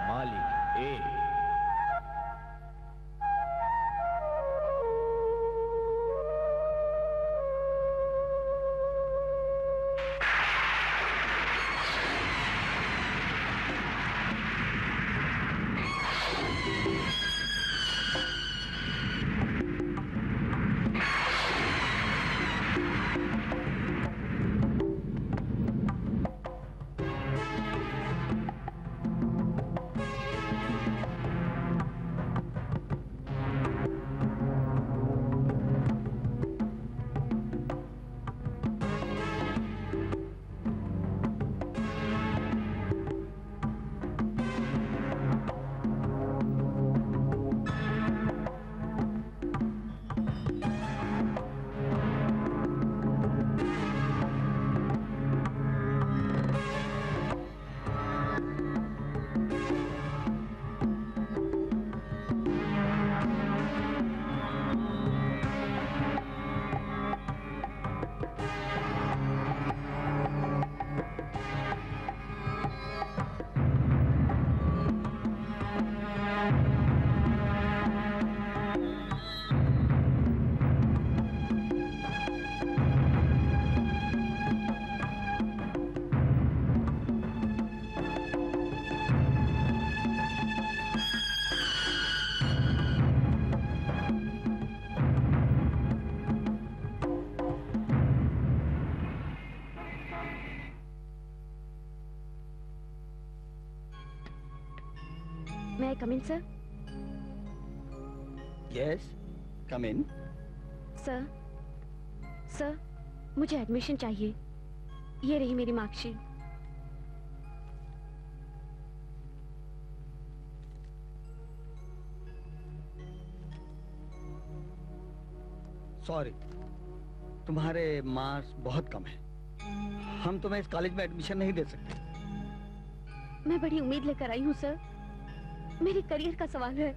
मालिक ए। Come in, sir. Yes, come in. Sir, मुझे admission चाहिए। ये रही मेरी मार्कशीट। सॉरी, तुम्हारे मार्क्स बहुत कम हैं। हम तुम्हें इस कॉलेज में एडमिशन नहीं दे सकते। मैं बड़ी उम्मीद लेकर आई हूँ सर। मेरे करियर का सवाल है।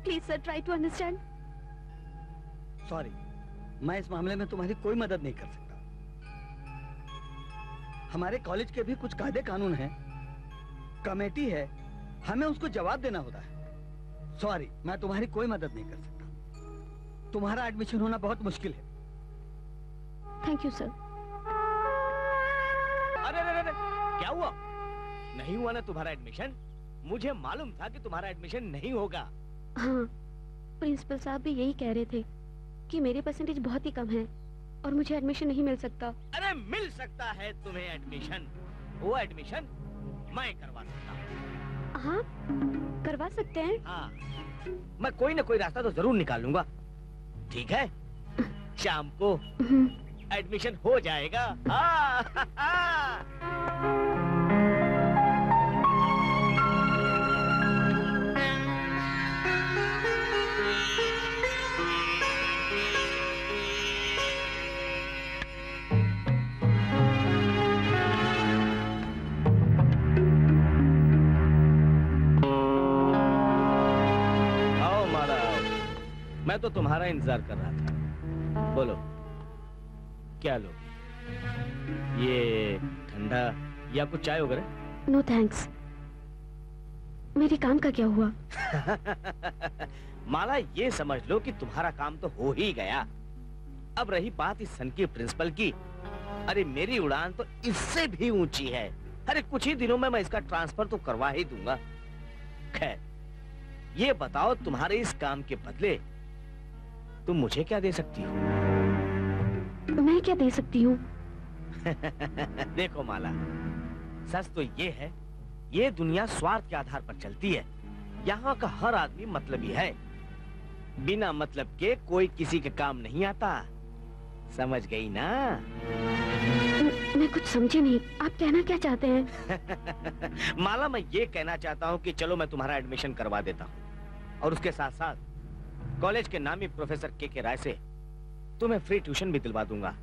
Please sir, try to understand. Sorry, मैं इस मामले में तुम्हारी कोई मदद नहीं कर सकता। हमारे कॉलेज के भी कुछ कायदे कानून हैं, कमेटी है, हमें उसको जवाब देना होता है। सॉरी, मैं तुम्हारी कोई मदद नहीं कर सकता। तुम्हारा एडमिशन होना बहुत मुश्किल है। Thank you sir. अरे क्या हुआ? नहीं हुआ ना तुम्हारा एडमिशन? मुझे मालूम था कि तुम्हारा एडमिशन नहीं होगा। हाँ, प्रिंसिपल साहब भी यही कह रहे थे कि मेरे परसेंटेज बहुत ही कम है और मुझे एडमिशन नहीं मिल सकता। अरे मिल सकता है तुम्हें एडमिशन। वो एडमिशन मैं करवा सकता हूँ। हाँ, करवा सकते हैं। हाँ, मैं कोई ना कोई रास्ता तो जरूर निकाल लूंगा। ठीक है, शाम को एडमिशन हो जाएगा। मैं तो तुम्हारा इंतजार कर रहा था। बोलो क्या लो? ये ठंडा या कुछ चाय वगैरह? No thanks. मेरे काम का क्या हुआ? माला, ये समझ लो कि तुम्हारा काम तो हो ही गया। अब रही बात इस सन की प्रिंसिपल की, अरे मेरी उड़ान तो इससे भी ऊंची है। अरे कुछ ही दिनों में मैं इसका ट्रांसफर तो करवा ही दूंगा। खैर, ये बताओ तुम्हारे इस काम के बदले तुम मुझे क्या दे सकती हो? मैं क्या दे सकती हूँ? देखो माला, सच तो ये है, ये दुनिया स्वार्थ के आधार पर चलती है। यहाँ का हर आदमी मतलबी है। बिना मतलब के कोई किसी के काम नहीं आता। समझ गई ना? मैं कुछ समझी नहीं। आप कहना क्या चाहते हैं? माला, मैं ये कहना चाहता हूँ कि चलो मैं तुम्हारा एडमिशन करवा देता हूँ और उसके साथ साथ कॉलेज के नामी प्रोफेसर के राय से तुम्हें फ्री ट्यूशन भी दिलवा दूंगा।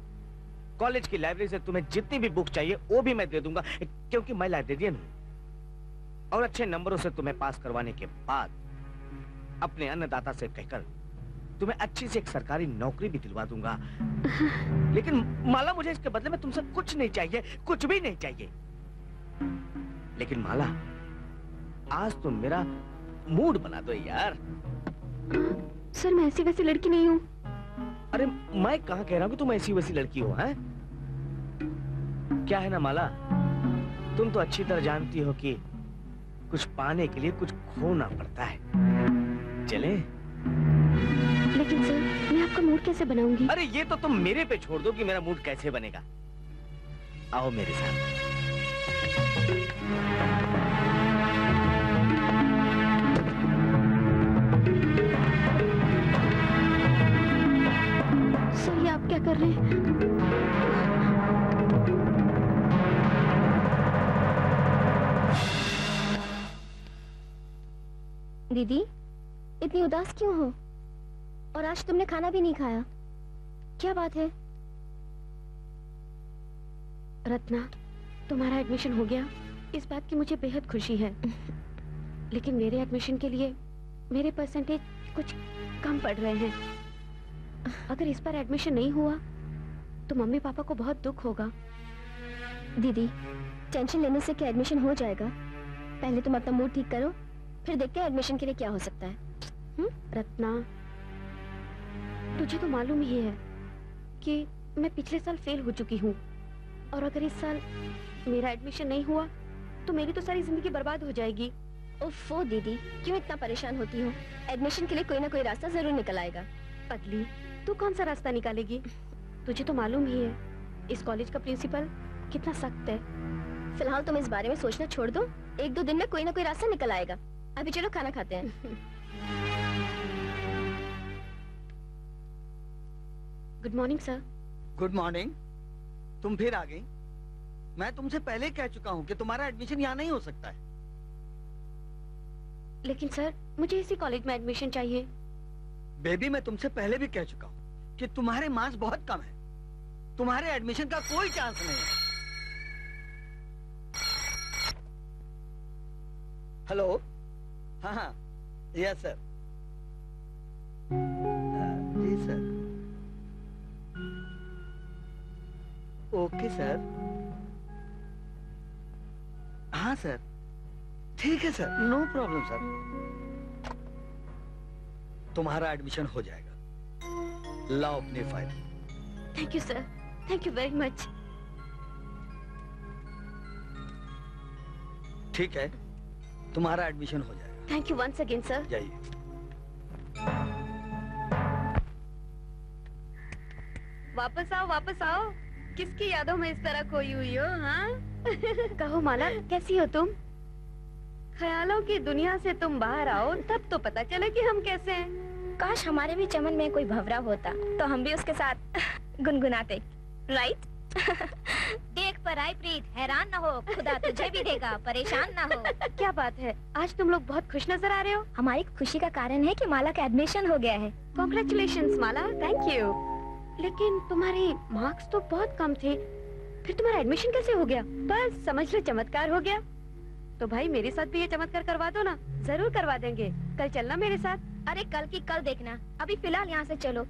कॉलेज की लाइब्रेरी से तुम्हें जितनी भी बुक चाहिए वो भी मैं दे दूंगा, क्योंकि मैं लाइब्रेरियन हूँ। और अच्छे नंबरों से तुम्हें पास करवाने के बाद अपने अन्नदाता से कहकर तुम्हें अच्छी से एक सरकारी नौकरी भी दिलवा दूंगा। लेकिन माला, मुझे इसके बदले में तुमसे कुछ नहीं चाहिए, कुछ भी नहीं चाहिए। लेकिन माला, आज तुम मेरा मूड बना दो यार। सर मैं ऐसी वैसी लड़की नहीं हूँ। अरे मैं कहाँ कह रहा हूँ कि तुम ऐसी वैसी लड़की हो, हैं? क्या है ना माला, तुम तो अच्छी तरह जानती हो कि कुछ पाने के लिए कुछ खोना पड़ता है। चले? लेकिन सर मैं आपका मूड कैसे बनाऊंगी? अरे ये तो तुम मेरे पे छोड़ दो कि मेरा मूड कैसे बनेगा। आओ मेरे साथ। सर ये आप क्या कर रहे हैं? दीदी इतनी उदास क्यों हो? और आज तुमने खाना भी नहीं खाया, क्या बात है? रत्ना, तुम्हारा एडमिशन हो गया, इस बात की मुझे बेहद खुशी है। लेकिन मेरे एडमिशन के लिए मेरे परसेंटेज कुछ कम पड़ रहे हैं। अगर इस बार एडमिशन नहीं हुआ तो मम्मी पापा को बहुत दुख होगा। दीदी टेंशन लेने से क्या एडमिशन हो जाएगा? पहले तुम अपना मूड ठीक करो, फिर देखते हैं एडमिशन के लिए क्या हो सकता है। रत्ना, तुझे तो मालूम ही है कि मैं पिछले साल फेल हो चुकी हूँ, और अगर इस साल मेरा एडमिशन नहीं हुआ तो मेरी तो सारी जिंदगी बर्बाद हो जाएगी। ओफो दीदी, क्यों इतना परेशान होती हो? एडमिशन के लिए कोई ना कोई रास्ता जरूर निकल आएगा। पगली, तू कौन सा रास्ता निकालेगी? तुझे तो मालूम ही है इस कॉलेज का प्रिंसिपल कितना सख्त है। फिलहाल तुम इस बारे में सोचना छोड़ दो, एक दो दिन में कोई ना कोई रास्ता निकल आएगा। अभी चलो खाना खाते हैं। Good morning sir. Good morning. तुम फिर आ गई? मैं तुमसे पहले कह चुका हूँ कि तुम्हारा एडमिशन यहाँ नहीं हो सकता है। लेकिन सर मुझे इसी कॉलेज में एडमिशन चाहिए। बेबी मैं तुमसे पहले भी कह चुका हूँ कि तुम्हारे मार्क्स बहुत कम है, तुम्हारे एडमिशन का कोई चांस नहीं है। हेलो, हाँ हाँ, यस सर। जी सर, ओके सर। हाँ सर, ठीक है सर, नो प्रॉब्लम सर। तुम्हारा एडमिशन हो जाएगा। लाओ अपनी file. Thank you sir, thank you very much. ठीक है, तुम्हारा एडमिशन हो जाएगा। Thank you once again sir. जाइए। वापस आओ, वापस आओ। किसकी यादों में इस तरह खोई हुई हो? हाँ? कहो माला, कैसी हो तुम? ख्यालों की दुनिया से तुम बाहर आओ, तब तो पता चले कि हम कैसे हैं। काश हमारे भी चमन में कोई भंवरा होता तो हम भी उसके साथ गुनगुनाते, राइट? देख पर आई प्रीत, हैरान ना हो, खुदा तुझे भी देगा, परेशान ना हो। क्या बात है, आज तुम लोग बहुत खुश नजर आ रहे हो। हमारी खुशी का कारण है कि माला का एडमिशन हो गया है। Congratulations Mala, thank you. लेकिन तुम्हारे मार्क्स तो बहुत कम थे, फिर तुम्हारा एडमिशन कैसे हो गया? बस समझ लो चमत्कार हो गया। तो भाई मेरे साथ भी ये चमत्कार करवा दो ना। जरूर करवा देंगे, कल चलना मेरे साथ। अरे कल की कल देखना, अभी फिलहाल यहाँ से चलो।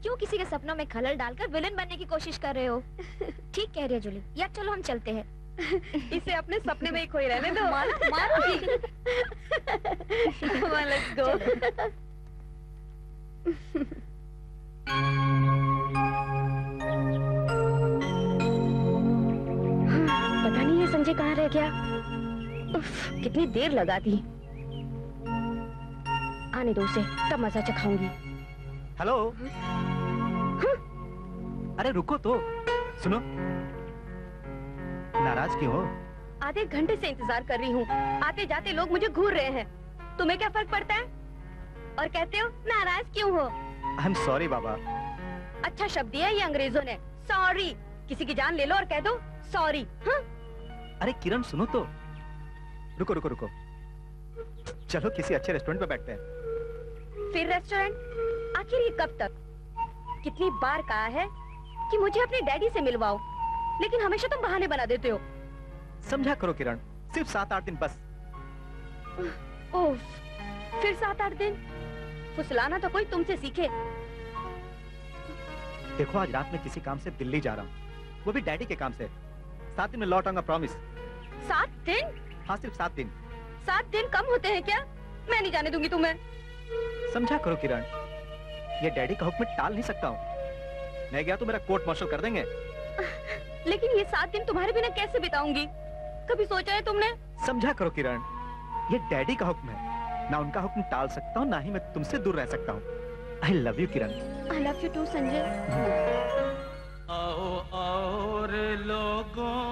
क्यों किसी के सपनों में खलल डालकर विलन बनने की कोशिश कर रहे हो? ठीक कह रही है जूली, या चलो हम चलते हैं। इसे अपने सपने में ही खोई रहने दो। Let's go. पता नहीं ये संजय कहाँ रह गया। उफ, कितनी देर लगा दी। आने दो उसे, तब मजा चखाऊंगी। हेलो। अरे रुको तो, सुनो। नाराज क्यों हो? आधे घंटे से इंतजार कर रही हूँ, आते जाते लोग मुझे घूर रहे हैं। तुम्हें क्या फर्क पड़ता है? और कहते हो नाराज क्यों हो? आई एम सॉरी बाबा। अच्छा शब्द दिया ये अंग्रेजों ने, सॉरी। किसी की जान ले लो और कह दो सॉरी। हाँ? अरे किरण सुनो तो। रुको रुको रुको, चलो किसी अच्छे रेस्टोरेंट पे बैठते हैं। फिर रेस्टोरेंट? आखिर ये कब तक? कितनी बार कहा है कि मुझे अपने डैडी से मिलवाओ, लेकिन हमेशा तुम बहाने बना देते हो। समझा करो किरण, सिर्फ 7-8 दिन बस। ओह, फिर 7-8 दिन? फुसलाना तो कोई तुमसे सीखे। देखो आज रात में किसी काम से दिल्ली जा रहा हूँ, वो भी डैडी के काम से। 7 दिन में लौट आऊंगा, प्रॉमिस। 7 दिन? हाँ सिर्फ 7 दिन। 7 दिन कम होते हैं क्या? मैं नहीं जाने दूंगी तुम्हें। समझा करो किरण, ये डैडी का हुक्म टाल नहीं सकता हूँ। मैं गया तो मेरा कोर्ट मार्शल कर देंगे। लेकिन ये 7 दिन तुम्हारे बिना कैसे बिताऊंगी? कभी सोचा है तुमने? समझा करो किरण, ये डैडी का हुक्म है, ना उनका हुक्म टाल सकता हूँ, ना ही मैं तुमसे दूर रह सकता हूँ। I love you Kiran. I love you too Sanjay. आओ आओ रे लोगों,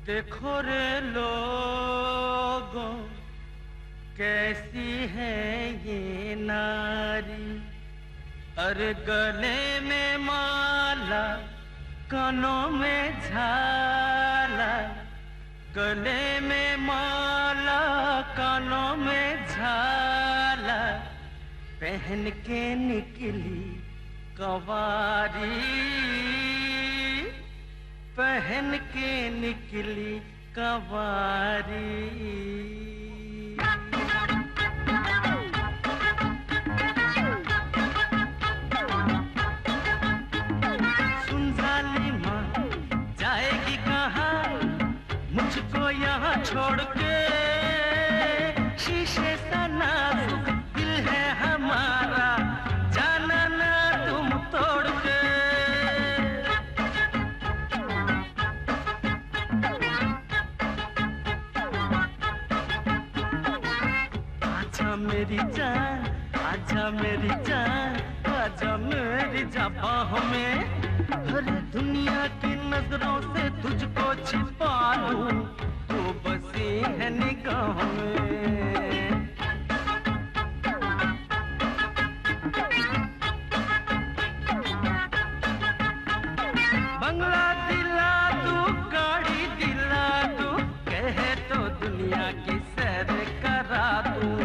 देखो रे लोगों, कैसी है ये नारी। अरे गले में माला, कानों में झाला, गले में माला, कानों में झाला, पहन के निकली कंवारी, पहन के निकली कंवारी। सुन जालिमा, जाएगी कहाँ मुझको यहाँ छोड़ के। शीशे सा नाजुक दिल है हमारा, जाना ना तुम तोड़ के। आजा मेरी जान, आजा मेरी जान, आजा मेरी जान बाहों में। हर दुनिया की नजरों से तुझको छिपा लूं, तू बसी है निगाह में। बंगला दिला दूं, गाड़ी दिला दूं, कहे तो दुनिया की सैर करा दूं।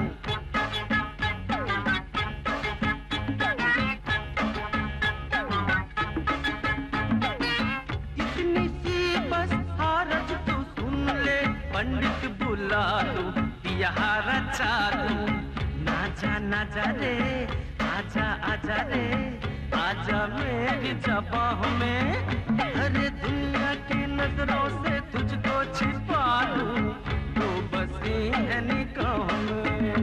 इतनी सी बस हारज तू सुन ले, पंडित बुला दूं, यहाँ रचा दूं। ना जा रे, आजा आजा रे, आजा मेरी जबाह में। अरे दुनिया की नजरों से तुझको छिपा लूं, तू बसी है निगाह में।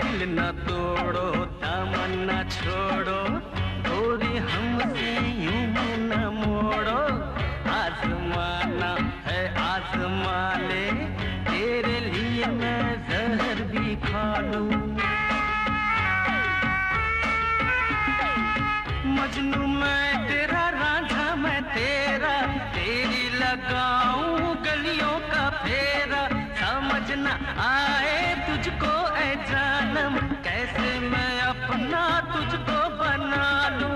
दिल न तोड़ो, तमन्ना छोड़ो, गोरी हमसे यूं न मोड़ो। आजमाना है आजमा ले, तेरे लिए मैं जहर भी खा लूं। मजनू मैं तेरा, रांझा मैं तेरा, तेरी लगाऊं गलियों का फेरा। समझ न आए तुझको ऐ जानम, कैसे मैं अपना तुझको बना लूं।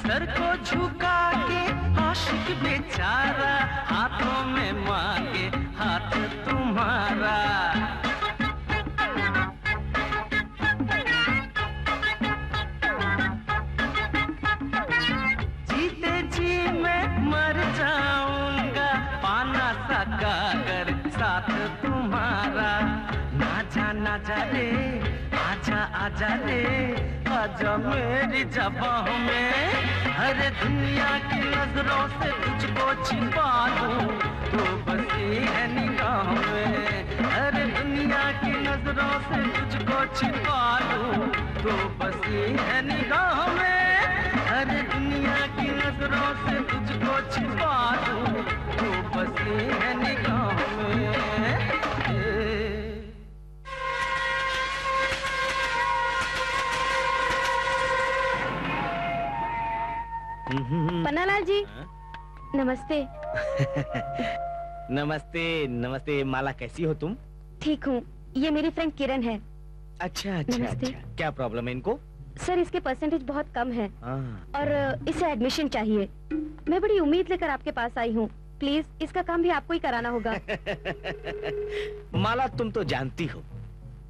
सर को झुका के आशिक बेचारा, हाथों में मांगे हाथ तुम्हारा। जीते जी मैं मर जाऊंगा, पाना सा कागर साथ तुम्हारा। ना जा रे, आजा आजा रे, आजा मेरी जबाह में। हर दुनिया की नजरों से तुझको छिपा लूं, तू बसी है निगाह में। हर दुनिया की नजरों से तुझको छिपा लूं, तू बसी है निगाह में। हर दुनिया की नजरों से तुझको छिपा लूं, तू बसी है निगाह में। पन्नालाल जी, नमस्ते। नमस्ते नमस्ते। माला कैसी हो तुम? ठीक हूँ। ये मेरी फ्रेंड किरण है। अच्छा अच्छा नमस्ते। अच्छा। क्या प्रॉब्लम है इनको? सर इसके परसेंटेज बहुत कम है हाँ। और इसे एडमिशन चाहिए। मैं बड़ी उम्मीद लेकर आपके पास आई हूँ, प्लीज इसका काम भी आपको ही कराना होगा। माला तुम तो जानती हो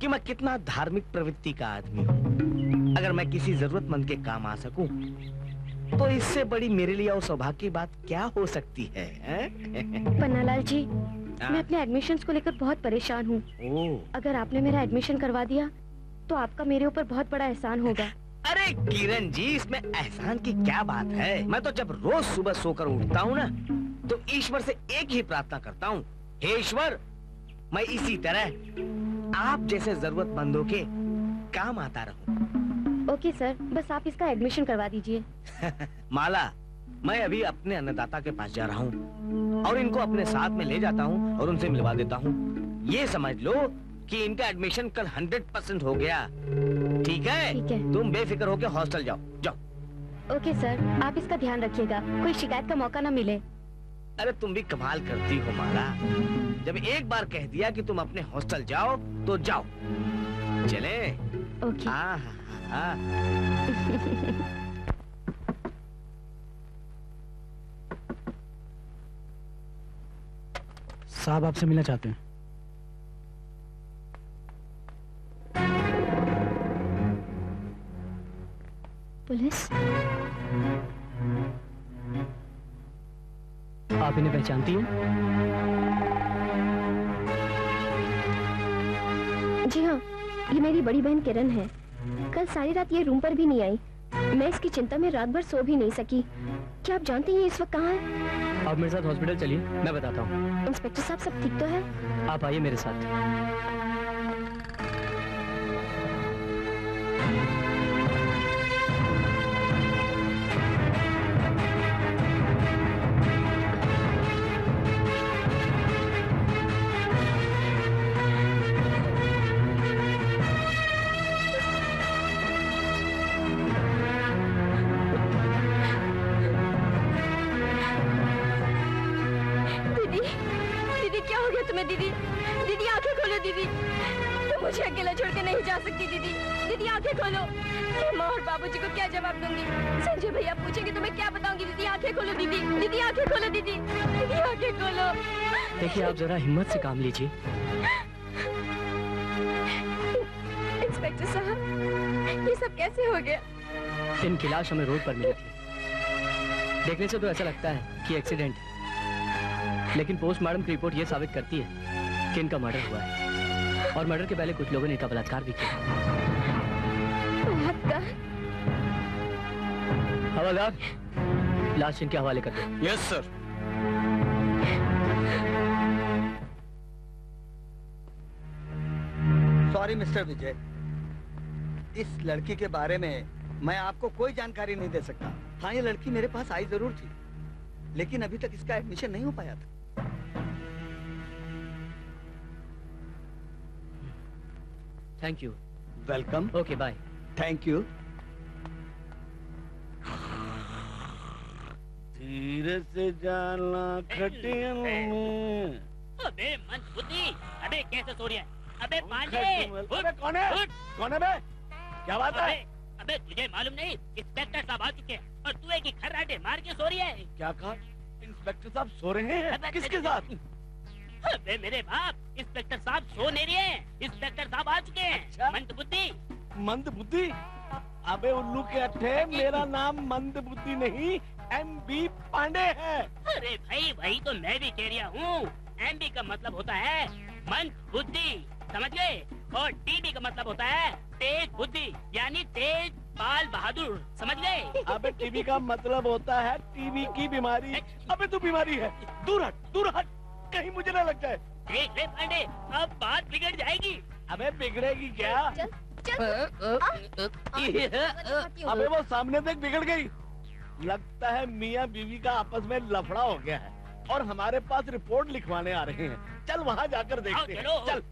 कि मैं कितना धार्मिक प्रवृत्ति का आदमी हूँ। अगर मैं किसी जरूरतमंद के काम आ सकूं तो इससे बड़ी मेरे लिए और सौभाग्य की बात क्या हो सकती है? पन्नालाल जी, मैं अपने एडमिशन्स को लेकर बहुत परेशान हूँ। अगर आपने मेरा एडमिशन करवा दिया तो आपका मेरे ऊपर बहुत बड़ा एहसान होगा। अरे किरण जी, इसमें एहसान की क्या बात है? मैं तो जब रोज सुबह सोकर उठता हूँ ना, तो ईश्वर से एक ही प्रार्थना करता हूँ, हे ईश्वर, मैं इसी तरह आप जैसे जरूरतमंदों के काम आता रहूं। ओके सर, बस आप इसका एडमिशन करवा दीजिए। माला, मैं अभी अपने अन्नदाता के पास जा रहा हूँ और इनको अपने साथ में ले जाता हूँ और उनसे मिलवा देता हूँ। ये समझ लो कि इनका एडमिशन कल 100% हो गया। ठीक है? ठीक है। तुम बेफिक्र होकर हॉस्टल जाओ, जाओ। ओके सर, आप इसका ध्यान रखिएगा, कोई शिकायत का मौका ना मिले। अरे तुम भी कमाल करती हो माला, जब एक बार कह दिया कि तुम अपने हॉस्टल जाओ तो जाओ। चले? ओके। साहब आपसे मिलना चाहते हैं। पुलिस? आप इन्हें पहचानती हैं? जी हाँ, ये मेरी बड़ी बहन किरण है। कल सारी रात ये रूम पर भी नहीं आई। मैं इसकी चिंता में रात भर सो भी नहीं सकी। क्या आप जानती हैं इस वक्त कहाँ है? आप मेरे साथ हॉस्पिटल चलिए, मैं बताता हूँ। इंस्पेक्टर साहब, सब ठीक तो है? आप आइए मेरे साथ। दीदी आंखें खोलो दीदी, तुम मुझे अकेला छोड़ के नहीं जा सकती दीदी। दीदी आंखें खोलो। माँ और बाबूजी को क्या जवाब दूंगी? संजय भैया पूछेंगे तो मैं क्या बताऊंगी? दीदी आंखें खोलो दीदी, दीदी आंखें खोलो दीदी, दीदी आंखें खोलो। देखिए आप जरा हिम्मत से काम लीजिए। इंस्पेक्टर साहब, ये सब कैसे हो गया? इनकी लाश हमें रोड पर मिली थी। देखने से तो ऐसा लगता है कि एक्सीडेंट है, लेकिन पोस्टमार्टम की रिपोर्ट ये साबित करती है कि इनका मर्डर हुआ है और मर्डर के पहले कुछ लोगों ने इनका बलात्कार भी किया। हवलदार, लाश इनके हवाले कर दो। Yes sir. सॉरी मिस्टर विजय, इस लड़की के बारे में मैं आपको कोई जानकारी नहीं दे सकता। हाँ, ये लड़की मेरे पास आई जरूर थी, लेकिन अभी तक इसका एडमिशन नहीं हो पाया था। Thank you. Welcome. Okay bye. Thank you. धीरे से जाना खटिया में। अबे मंदबुद्धि, अबे कैसे सो रही है? अबे पांडे, अबे कौन है? कौन है बे? क्या बात है? अबे तुझे मालूम नहीं, इंस्पेक्टर साहब आ चुके हैं और तू एक ही खर्राटे मार के सो रही है। क्या कहा? इंस्पेक्टर साहब सो रहे हैं? किसके साथ? अबे मेरे बाप, इंस्पेक्टर साहब सो नहीं रहे हैं, इंस्पेक्टर साहब आ चुके हैं। अच्छा? मंदबुद्धि। मंदबुद्धि? अबे उल्लू के अट्ठे, मेरा नाम मंदबुद्धि नहीं, MB पांडे है। अरे भाई, वही तो मैं भी कह रहा हूँ। MB का मतलब होता है मंदबुद्धि, समझ गए? और TB का मतलब होता है तेज बुद्धि, यानी तेज बाल बहादुर, समझ गए? अबे TB का मतलब होता है TB की बीमारी। अबे तू बीमारी है, दूर हट, दूर हट, कहीं मुझे ना लग जाए। देख ले पांडे, अब बात बिगड़ जाएगी। अबे बिगड़ेगी क्या? चल, अबे वो सामने देख बिगड़ गई। लगता है मियाँ बीवी का आपस में लफड़ा हो गया है और हमारे पास रिपोर्ट लिखवाने आ रहे हैं। चल वहाँ जाकर देखते हैं। चल।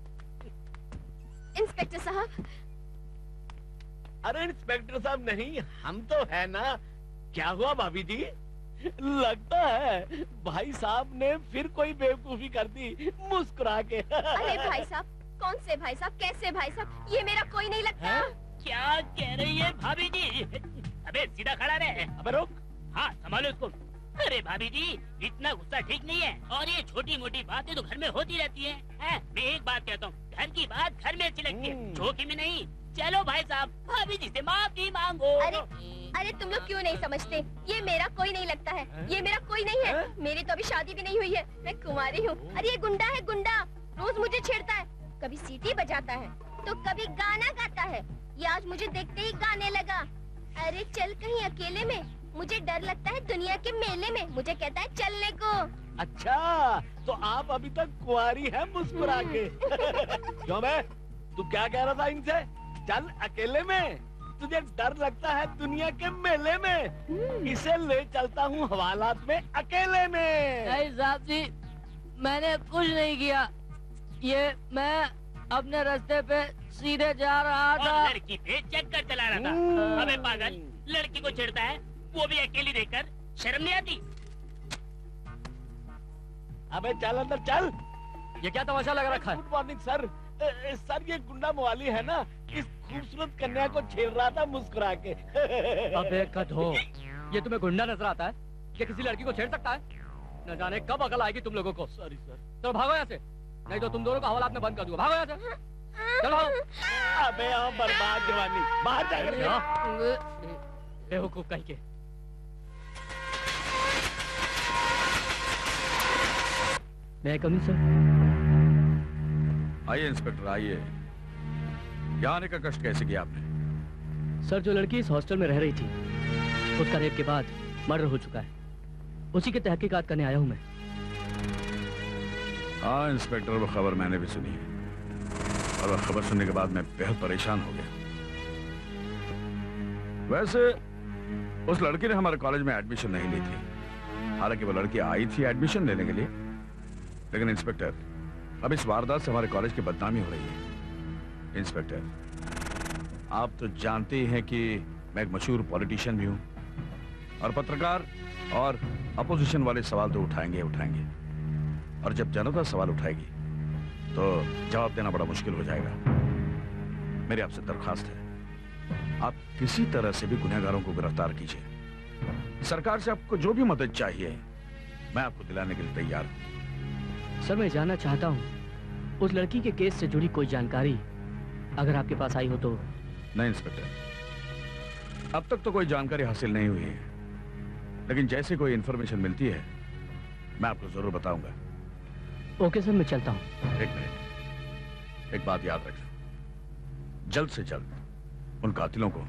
इंस्पेक्टर साहब। अरे इंस्पेक्टर साहब नहीं, हम तो है ना। क्या हुआ भाभी जी? लगता है भाई साहब ने फिर कोई बेवकूफी कर दी मुस्कुरा के। अरे भाई साहब, कौन से भाई साहब, कैसे भाई साहब? ये मेरा कोई नहीं लगता। है? क्या कह रही है भाभी जी? अबे सीधा खड़ा रहे। अबे रुक। हाँ संभालो इसको। अरे भाभी जी, इतना गुस्सा ठीक नहीं है और ये छोटी मोटी बातें तो घर में होती रहती है। मैं एक बात कहता हूँ, घर की बात घर में अच्छी लगती है, चौकी में नहीं। चलो भाई साहब, भाभी जी से माफी मांगो। अरे अरे तुम लोग क्यों नहीं समझते? ये मेरा कोई नहीं लगता है, ये मेरा कोई नहीं है। मेरी तो अभी शादी भी नहीं हुई है, मैं कुंवारी हूँ। अरे ये गुंडा है गुंडा, रोज मुझे छेड़ता है, कभी सीटी बजाता है तो कभी गाना गाता है। ये आज मुझे देखते ही गाने लगा, अरे चल कहीं अकेले में, मुझे डर लगता है दुनिया के मेले में। मुझे कहता है चलने को। अच्छा, तो आप अभी तक कुंवारी हैं मुस्कुरा के। क्यों बे, तू क्या कह रहा था इनसे? चल अकेले में, तुझे डर लगता है दुनिया के मेले में, इसे ले चलता हूँ हवालात में अकेले में। नहीं साहब जी, मैंने कुछ नहीं किया, ये मैं अपने रास्ते पे सीधे जा रहा था। और लड़की पे चक्कर चला रहा था। अबे पागल, लड़की को छेड़ता है, वो भी अकेली देखकर शर्म नहीं आती? अबे चल अंदर चल। ये क्या तमाशा लगा रखा है? Good morning sir. सर ये गुंडा मवाली है ना, इस खूबसूरत कन्या को छेड़ रहा था मुस्कुरा के। अबे गधो, ये तुम्हें गुंडा नजर आता है? ये किसी लड़की को छेड़ सकता है? न जाने कब अकल आएगी तुम लोगों को। Sorry sir. चलो भागो यहाँ से, नहीं तो तुम दोनों का हवालात में बंद कर दूंगा। भागो यहाँ से, चलो भागो। अबे यहाँ बर्बाद जवानी, बाहर जाकर बेवकूफ कहीं के। मैं कमी सर। आइए इंस्पेक्टर आइए। यहाँ आने का कष्ट कैसे किया आपने? सर, जो लड़की इस हॉस्टल में रह रही थी, उसका रेप के बाद मर्डर हो चुका है, उसी की तहकीकात करने आया हूँ मैं। हाँ इंस्पेक्टर, वो खबर मैंने भी सुनी है, और वह खबर सुनने के बाद मैं बेहद परेशान हो गया। वैसे उस लड़की ने हमारे कॉलेज में एडमिशन नहीं ली थी, हालांकि वो लड़की आई थी एडमिशन लेने के लिए। लेकिन इंस्पेक्टर, अब इस वारदात से हमारे कॉलेज की बदनामी हो रही है। इंस्पेक्टर, आप तो जानते ही हैं कि मैं एक मशहूर पॉलिटिशियन भी हूं, और पत्रकार और अपोजिशन वाले सवाल तो उठाएंगे उठाएंगे, और जब जनता सवाल उठाएगी तो जवाब देना बड़ा मुश्किल हो जाएगा। मेरी आपसे दरखास्त है, आप किसी तरह से भी गुनहगारों को गिरफ्तार कीजिए। सरकार से आपको जो भी मदद चाहिए मैं आपको दिलाने के लिए तैयार हूं। सर, मैं जानना चाहता हूँ, उस लड़की के केस से जुड़ी कोई जानकारी अगर आपके पास आई हो तो। नहीं इंस्पेक्टर, अब तक तो कोई जानकारी हासिल नहीं हुई है, लेकिन जैसे कोई इंफॉर्मेशन मिलती है मैं आपको जरूर बताऊंगा। ओके सर, मैं चलता हूँ। एक मिनट, एक बात याद रखना, जल्द से जल्द उन कातिलों को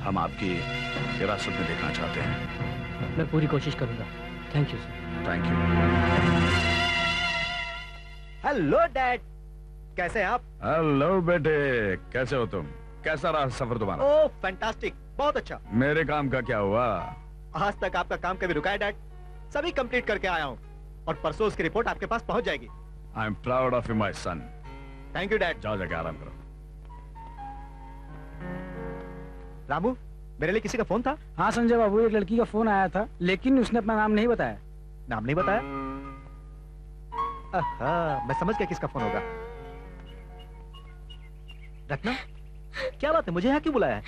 हम आपकी हिरासत में देखना चाहते हैं। मैं पूरी कोशिश करूंगा। Thank you sir. Thank you. Hello dad, कैसे हैं आप? हेलो बेटे, कैसे हो तुम? कैसा रहा सफर तुम्हारा? ओह फैंटास्टिक, बहुत अच्छा। मेरे काम का क्या हुआ? आज तक आपका काम कभी रुका है डैड? सभी कंप्लीट करके आया हूँ, और परसों उसकी रिपोर्ट आपके पास पहुंच जाएगी। I am proud of you my son. Thank you dad. जाओ जाके आराम करो। रामू, मेरे लिए किसी का फोन था? हाँ संजय बाबू, एक लड़की का फोन आया था, लेकिन उसने अपना नाम नहीं बताया। नाम नहीं बताया? मैं समझ गया किसका फोन होगा। रत्ना, क्या बात है, मुझे यहाँ क्यों बुलाया है?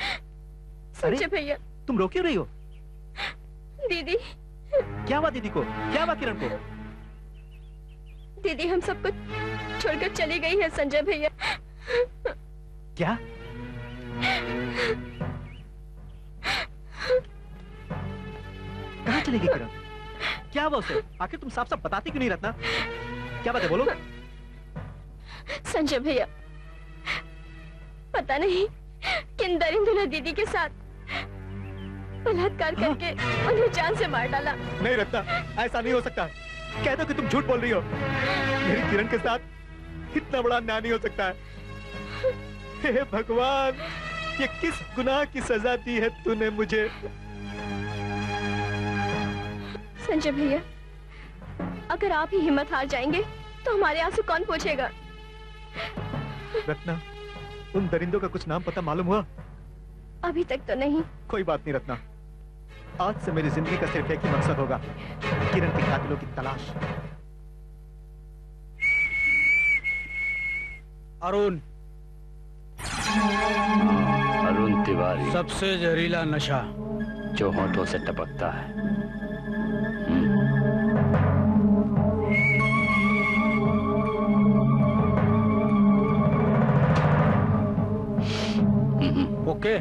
संजय भैया, तुम रो क्यों रही हो? दीदी। क्या हुआ दीदी को? क्या हुआ किरण को? दीदी हम सबको छोड़कर चली गई है संजय भैया। क्या? कहाँ चली गई किरण? क्या हुआ उसे? आखिर तुम साफ साफ बताती क्यों नहीं रत्ना? क्या बात है, बोलो। संजय भैया, पता नहीं किन दरिंदों ने दीदी के साथ बलात्कार करके उन्हें जान से मार डाला। नहीं रत्ना, ऐसा नहीं हो सकता। कह दो कि तुम झूठ बोल रही हो। मेरी किरण के साथ इतना बड़ा अन्याय नहीं हो सकता है। हे भगवान, ये किस गुनाह की सजा दी है तूने मुझे? संजय भैया, अगर आप ही हिम्मत हार जाएंगे तो हमारे आंसू कौन पूछेगा? रत्ना, उन दरिंदों का कुछ नाम पता मालूम हुआ? अभी तक तो नहीं। कोई बात नहीं रत्ना, आज से मेरी जिंदगी का सिर्फ एक ही मकसद होगा, किरण के कातिलों की तलाश। अरुण। अरुण तिवारी, सबसे जहरीला नशा जो होठों से टपकता है। ओके।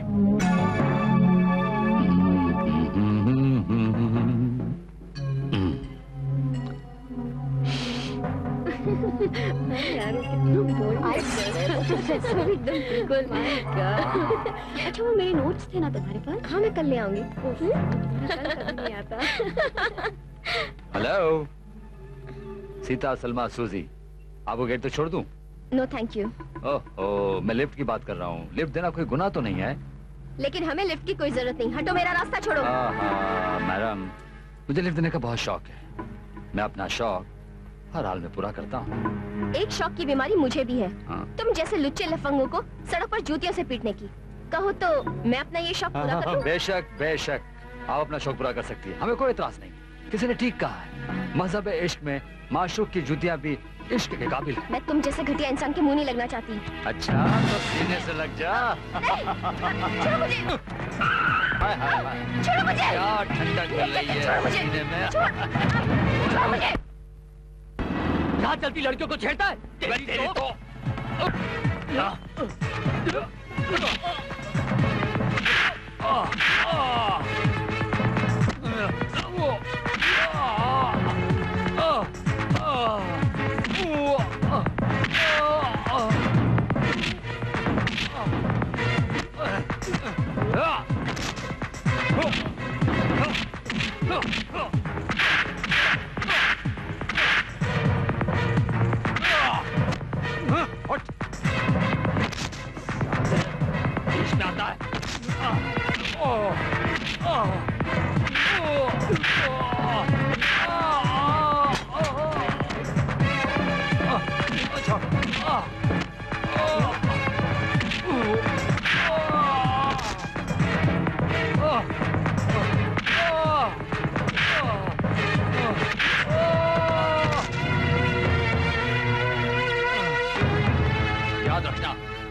यार कितना बोल्ड एकदम बिल्कुल। अच्छा वो मेरे नोट्स थे ना तुम्हारे पास? हाँ मैं कल ले आऊंगी। कल नहीं आता। हेलो सीता, सलमा, सूजी, आपको गेट तो छोड़ दूं? No thank you. ओह, मैं लिफ्ट की बात कर रहा हूँ। लिफ्ट देना कोई गुनाह तो नहीं है? लेकिन हमें लिफ्ट की कोई जरूरत नहीं। हटो, मेरा रास्ता छोड़ो। मैडम, मुझे लिफ्ट देने का बहुत शौक है। मैं अपना शौक हर हाल में पूरा करता हूँ। एक शौक की बीमारी मुझे भी है। तुम जैसे लुच्चे लफंगों को सड़क पर जूतियों से पीटने की। कहो तो मैं अपना ये शौक पूरा कर दूं? बेशक बेशक, आप अपना शौक पूरा कर सकती है, हमें कोई एतराज नहीं। किसी ने ठीक कहा है, मजहब इश्क में माशूक की जूतियाँ भी इश्क के काबिल है। मैं तुम जैसे घटिया इंसान के मुंह नहीं लगना चाहती। अच्छा तो सीने से लग जा। छोड़ो मुझे। हाय हाय हाय, छोड़ो मुझे। क्या ठंडक मिल रही है सीने में। छोड़ो मुझे। यहाँ चलती लड़कियों को छेड़ता है। तेरी तो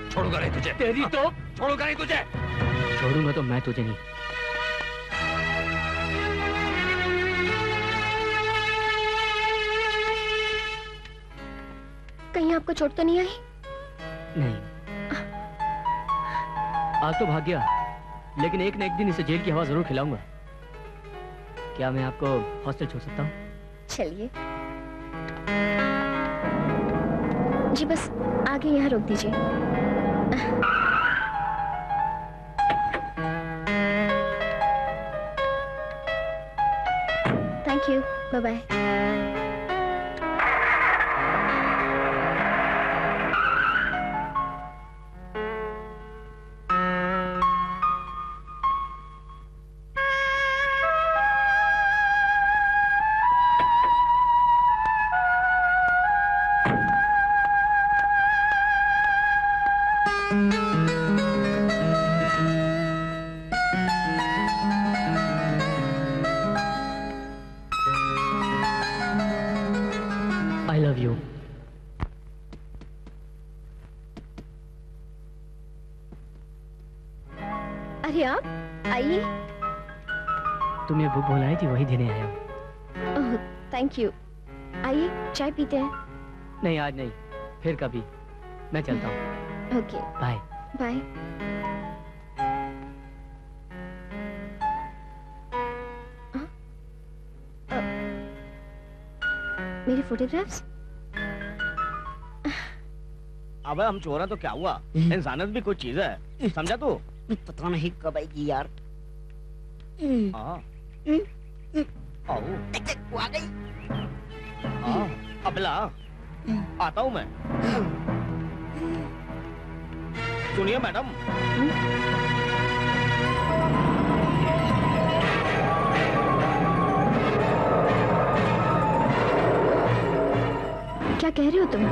छोड़ूंगा नहीं तुझे। तेरी तो छोड़ूंगा नहीं तुझे। छोड़ूंगा तो मैं तुझे नहीं। कहीं आपको चोट तो नहीं आई? नहीं, आज तो भाग गया, लेकिन एक न एक दिन इसे जेल की हवा जरूर खिलाऊंगा। क्या मैं आपको हॉस्टल छोड़ सकता हूँ? चलिए जी, बस आगे यहाँ रोक दीजिए। Thank you, bye bye. I love you. अरे आप आइए। तुम्हें भूख बुलाई थी, वही देने आया हूँ। Oh thank you. आइए चाय पीते हैं। नहीं आज नहीं, फिर कभी। मैं चलता हूँ। Okay bye bye. मेरे फोटोग्राफ्स? अबे हम चोर हैं तो क्या हुआ? इंसानियत भी कोई चीज है, समझा तू? पता नहीं कब आएगी यार। हाँ। आओ। आ गई। हाँ, अबला आता हूँ मैं। सुनिए मैडम। क्या कह रहे हो तुम?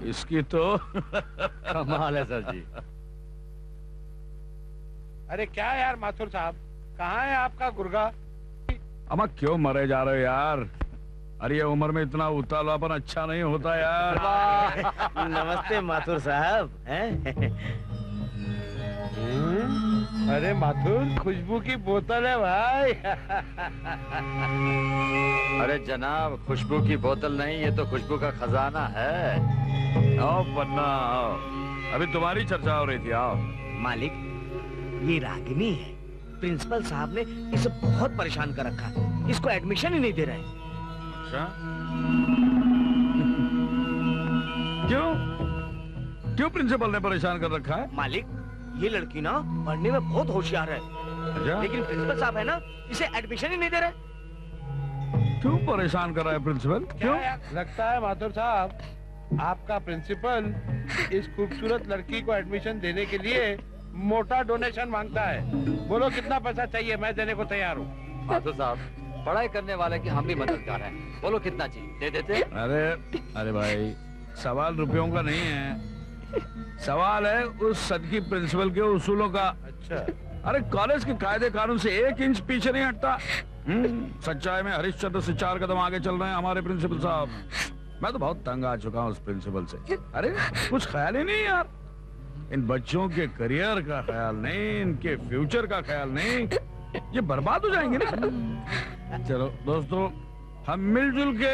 इसकी तो कमाल है सर जी। अरे क्या यार माथुर साहब, कहाँ है आपका गुर्गा? अम्मा क्यों मरे जा रहे हो यार? अरे ये उम्र में इतना उतावलापन अच्छा नहीं होता यार। नमस्ते माथुर साहब। अरे माथुर, खुशबू की बोतल है भाई। अरे जनाब, खुशबू की बोतल नहीं, ये तो खुशबू का खजाना है। आओ पन्ना आओ, अभी तुम्हारी चर्चा हो रही थी। आओ। मालिक, ये रागिनी है। प्रिंसिपल साहब ने इसे बहुत परेशान कर रखा है, इसको एडमिशन ही नहीं दे रहे। अच्छा? क्यों प्रिंसिपल ने परेशान कर रखा है? मालिक, ये लड़की ना पढ़ने में बहुत होशियार है, अच्छा? लेकिन प्रिंसिपल साहब है ना, इसे एडमिशन ही नहीं दे रहे। क्यों परेशान कर रहा है प्रिंसिपल? क्यों? लगता है माथुर साहब आपका प्रिंसिपल इस खूबसूरत लड़की को एडमिशन देने के लिए मोटा डोनेशन मांगता है। बोलो कितना पैसा चाहिए, मैं देने को तैयार हूँ। माथुर साहब, पढ़ाई करने वाले की हम भी मददगार हैं। बोलो कितना चाहिए, दे देते। अरे भाई, सवाल रुपयों का नहीं है, सवाल है उस सदकी प्रिंसिपल के उसूलों का। अच्छा? अरे कॉलेज के कायदे कानून से 1 इंच पीछे नहीं हटता। सच्चाई में हरिश्चंद्र से 4 कदम आगे चल रहे हैं हमारे प्रिंसिपल साहब। मैं तो बहुत तंग आ चुका हूँ उस प्रिंसिपल से। अरे कुछ ख्याल ही नहीं यार, इन बच्चों के करियर का ख्याल नहीं, इनके फ्यूचर का ख्याल नहीं, ये बर्बाद हो जाएंगे ना। चलो दोस्तों, हम मिलजुल के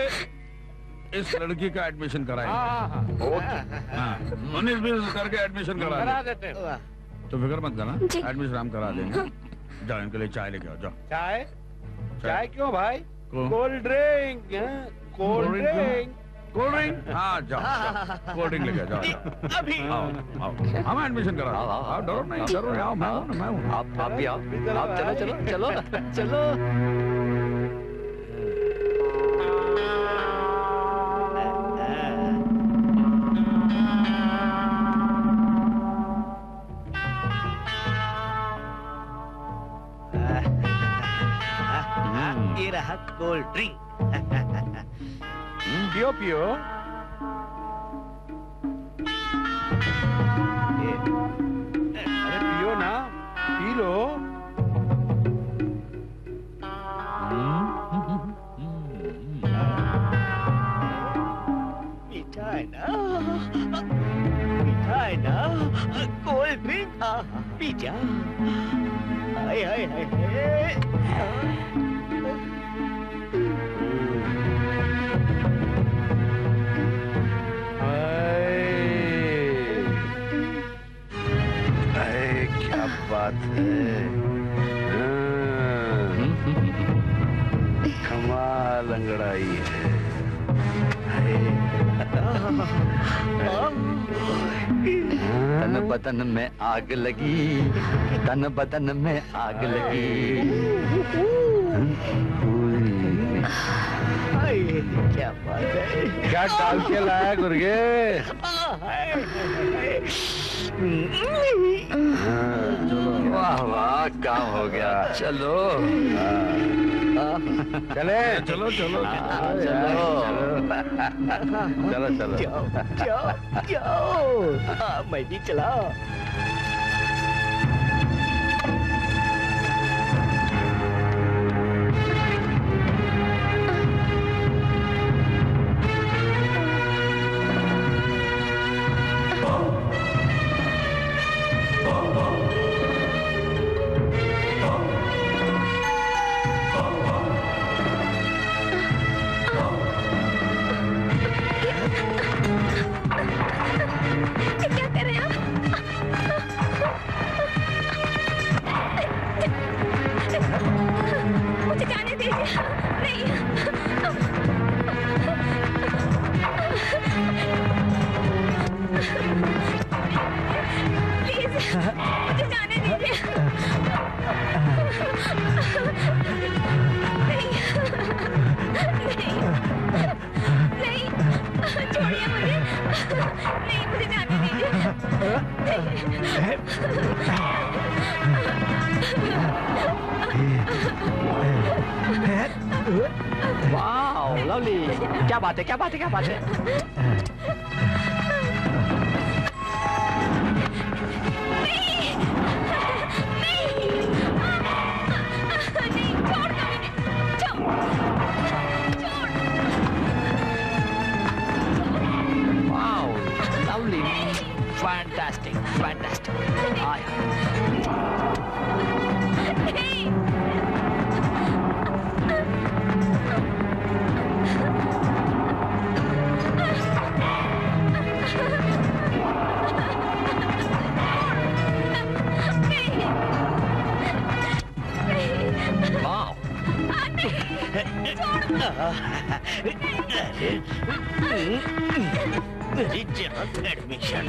इस लड़की का एडमिशन कराएंगे। 19-20 करके एडमिशन करा देते हैं। तो फिक्र मत करना, एडमिशन हम करा देंगे। जाओ इनके लिए चाय लेके आओ, जाओ। चाय? चाय क्यों भाई? Cold drink. Cold drink? Cold drink? हाँ जाओ, कोल्ड ड्रिंक लेके जाओ। अभी आओ, हम एडमिशन करा। आओ, डरो नहीं, डरो नहीं, आओ, मैं हूँ। आप भी आओ, आप चलो। ये रहा कोल्ड ड्रिंक। पियो पियो। अरे पियो ना, पी लो। मीठा है ना, मीठा है ना, कोल्ड ड्रिंक पी जा। हाय हाय हाय। क्या बात है, कमाल अंगड़ाई है। तन बदन में आग लगी, तन बदन में आग लगी। क्या बात है, क्या डाल के लाया गुर्गे? वाह वाह, काम हो गया। चलो चले, चलो चलो। जाओ, मैं भी चला। वाह लवली, क्या बात है, क्या बात है, क्या बात है। Fantastic, fantastic. मेरी जहाँ एडमिशन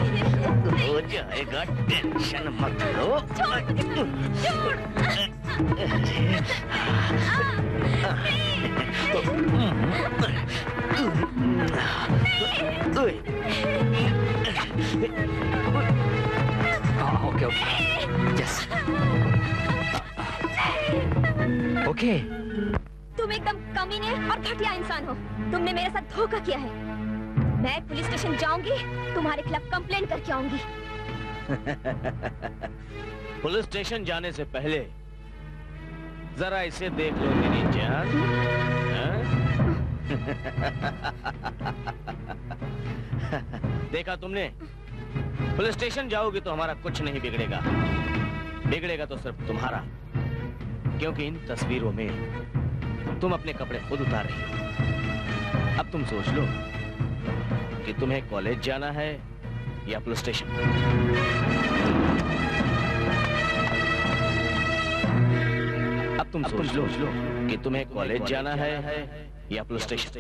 हो जाएगा, टेंशन मत लो। Okay okay yes okay. तुम एकदम कमीने और घटिया इंसान हो। तुमने मेरे साथ धोखा किया है। मैं पुलिस स्टेशन जाऊंगी, तुम्हारे खिलाफ कंप्लेंट करके आऊंगी। पुलिस स्टेशन जाने से पहले जरा इसे देख लो मेरी जान। देखा तुमने? पुलिस स्टेशन जाओगी तो हमारा कुछ नहीं बिगड़ेगा, बिगड़ेगा तो सिर्फ तुम्हारा, क्योंकि इन तस्वीरों में तुम अपने कपड़े खुद उतार रही हो। अब तुम सोच लो कि तुम्हें कॉलेज जाना है या पुलिस स्टेशन। अब तुम सोच लो कि तुम्हें कॉलेज जाना है या पुलिस स्टेशन।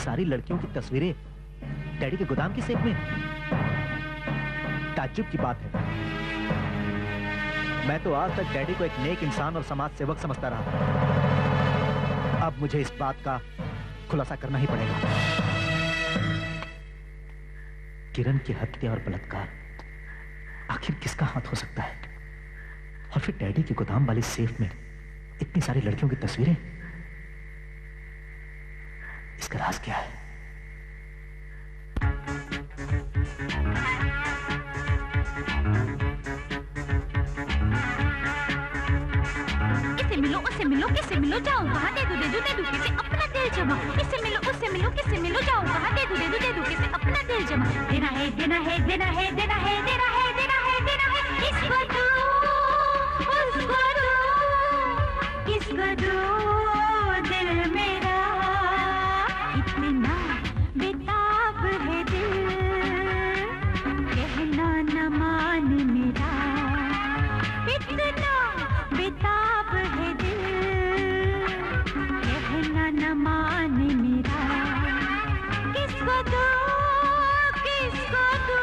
सारी लड़कियों की तस्वीरें डैडी के गोदाम की सेफ में। ताज्जुब की बात है, मैं तो आज तक डैडी को एक नेक इंसान और समाज सेवक समझता रहा। अब मुझे इस बात का खुलासा करना ही पड़ेगा। किरण की हत्या और बलात्कार आखिर किसका हाथ हो सकता है? और फिर डैडी के गोदाम वाली सेफ में इतनी सारी लड़कियों की तस्वीरें, इसका राज क्या है? इससे मिलो, उससे मिलो, किससे मिलो, जाओ कहाँ, दे दो किसे अपना दिल जमा। इससे मिलो, उससे मिलो, किससे मिलो, जाओ कहाँ, दे दो किसे अपना दिल जमा। देना है, देना है, देना है, देना है, देना है, देना है, देना है, इसको दो, उसको दो, किसको दो दिल मेरा, इतना बेताब है दिल, कहना न मान मेरा, इतना बेताब है दिल, कहना न मान मेरा, किसको दो, किसको दो।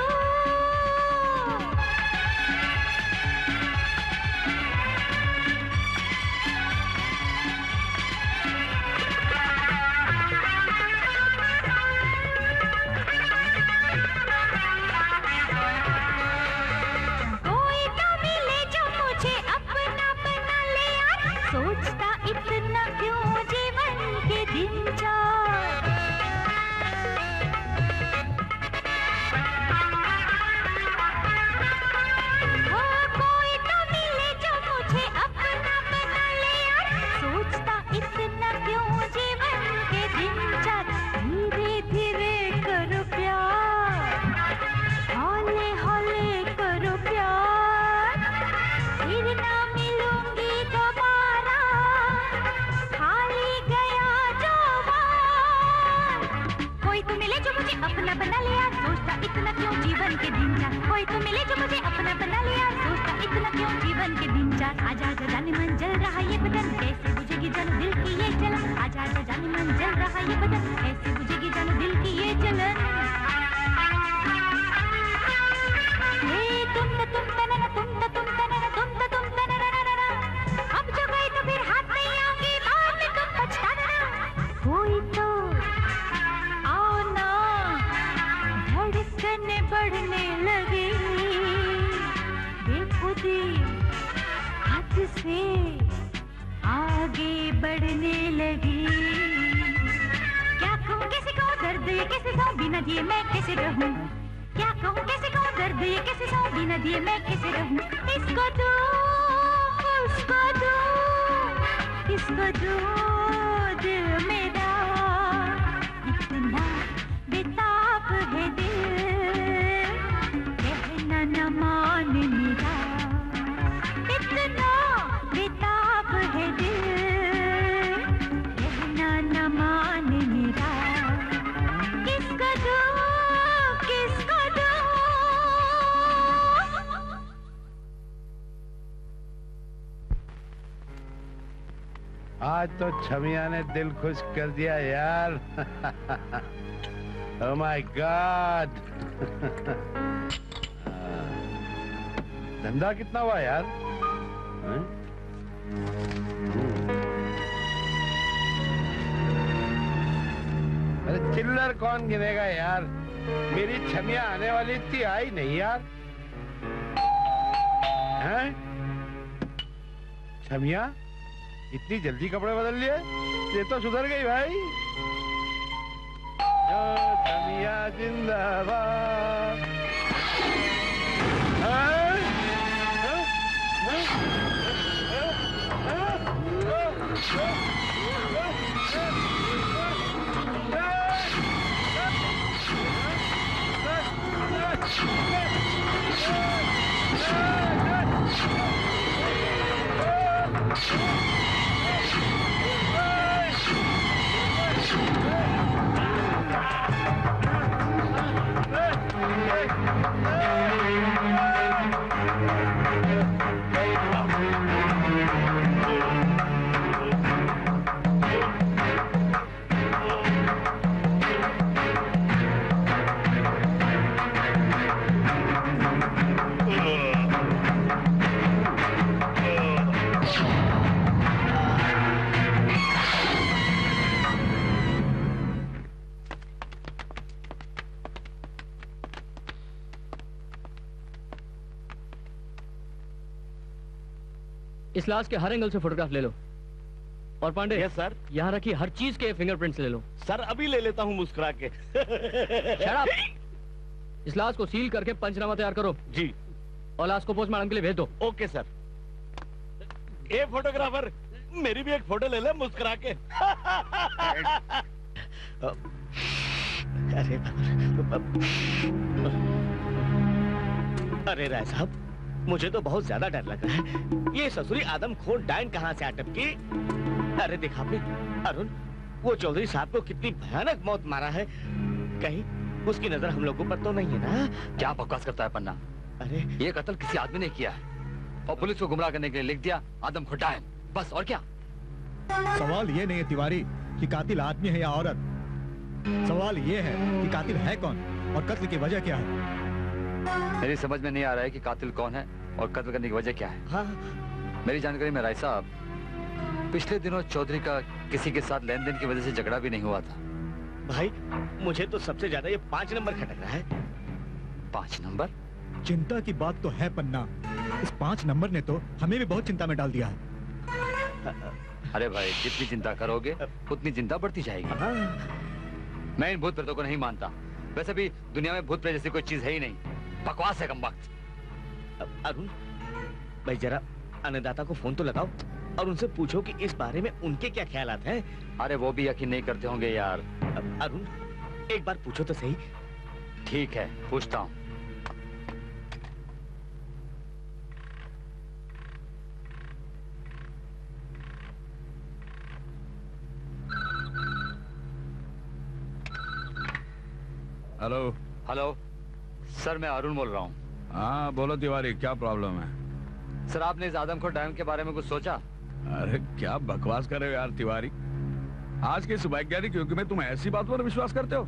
कोई तो मिले जो मुझे के दिन चार आजा आजा जाने मन जल रहा ये बदन कैसे बुझेगी जानो दिल की ये जलन आजा आजा जाने मन जल रहा ये बदन कैसे बुझेगी जानो दिल की ये जलन तुम अब जो गई तो फिर हाथ नहीं आऊंगी बाद में तुम पछताना कोई तो आओ ना धड़कने बढ़ने लगी बेखुदी हद से आगे बढ़ने लगी क्या कहूँ कैसे कहूँ दर्द ये कैसे सहूँ बिना दिए मैं कैसे रहूँ क्या कहूँ कैसे कहूँ दर्द ये कैसे सहूँ बिना दिए मैं कैसे रहूँ इसको दो उसको दो इसको दो दिल मेरा इतना बेताब है दिल कहना न मान मेरा इतना बेताब है दिल कहना न मान मेरा किसको दो किसको दो आज तो छमिया ने दिल खुश कर दिया यार। Oh my God. धंधा कितना हुआ यार? अरे चिल्लर कौन गिनेगा यार? मेरी छमिया आने वाली थी, आई नहीं यार। हैं? छमिया इतनी जल्दी कपड़े बदल लिए? ये तो सुधर गई भाई। जो छमिया जिंदाबाद। इस लाश के हर एंगल से फोटोग्राफ ले लो। और पांडे, यस सर। यहाँ रखी हर चीज के फिंगरप्रिंट्स ले लो। सर अभी ले लेता हूँ मुस्कुरा के। Shut up! इस लाश को सील करके पंचनामा तैयार करो। जी। और लाश को पोस्टमार्टम के लिए भेज दो। Okay sir. ए फोटोग्राफर, मेरी भी एक फोटो ले ले मुस्कुरा के। अरे राय साहब, मुझे तो बहुत ज्यादा डर लगा है। ये ससुरी आदमखोर डायन कहाँ से अटकी? अरे देखा आपने अरुण, वो चौधरी साहब को कितनी भयानक मौत मारा है। कहीं उसकी नजर हम लोगों पर तो नहीं है ना? क्या बकवास करता है पन्ना? अरे ये कत्ल किसी आदमी ने किया है और पुलिस को गुमराह करने के लिए लिख दिया आदमखोर डायन, बस। और क्या? सवाल ये नहीं है तिवारी कि कातिल आदमी है या औरत। सवाल ये है कि कातिल है कौन और कत्ल की वजह क्या है। मेरी समझ में नहीं आ रहा है कि कातिल कौन है और कत्ल करने की वजह क्या है। हाँ। मेरी जानकारी में राय साहब, पिछले दिनों चौधरी का किसी के साथ लेन देन की वजह से झगड़ा भी नहीं हुआ था। भाई मुझे तो सबसे ज्यादा ये 5 नंबर खटक रहा है। 5 नंबर? चिंता की बात तो है पन्ना, इस 5 नंबर ने तो हमें भी बहुत चिंता में डाल दिया है। अरे भाई, जितनी चिंता करोगे उतनी चिंता बढ़ती जाएगी। मैं इन भूत प्रेतों को नहीं मानता। वैसे भी दुनिया में भूत प्रेत जैसी कोई चीज है ही नहीं। बकवास है कमबख्त। अरुण भाई, जरा अन्नदाता को फोन तो लगाओ और उनसे पूछो कि इस बारे में उनके क्या ख्यालात हैं। अरे वो भी यकीन नहीं करते होंगे यार। अरुण एक बार पूछो तो सही। ठीक है, पूछता हूँ। हेलो। हेलो सर, मैं अरुण बोल रहा हूँ। हाँ बोलो तिवारी, क्या प्रॉब्लम है? सर आपने इस आदमखोर डायन के बारे में कुछ सोचा? अरे क्या बकवास कर रहे हो यार तिवारी। आज के इस वैज्ञानिक युग में तुम ऐसी बातों पर विश्वास करते हो?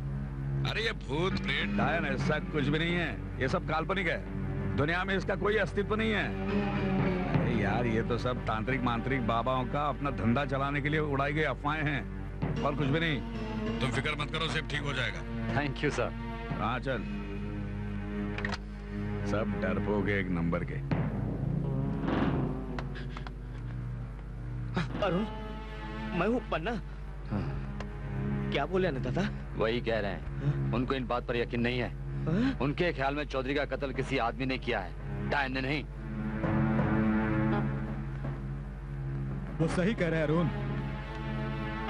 अरे ये भूत प्रेत डायन ऐसा कुछ भी नहीं है, ये सब काल्पनिक है। दुनिया में इसका कोई अस्तित्व नहीं है। अरे यार ये तो सब तांत्रिक मांत्रिक बाबाओं का अपना धंधा चलाने के लिए उड़ाई गई अफवाहें हैं और कुछ भी नहीं। तुम फिक्र मत करो, सब ठीक हो जाएगा। Thank you sir. हाँ चल, सब डरपोक एक नंबर के। अरुण, मैं हूँ पन्ना। क्या बोले अन्नदाता? वही कह रहे हैं, उनको इन बात पर यकीन नहीं है। उनके ख्याल में चौधरी का कत्ल किसी आदमी ने किया है, डायन ने नहीं। वो सही कह रहे हैं अरुण।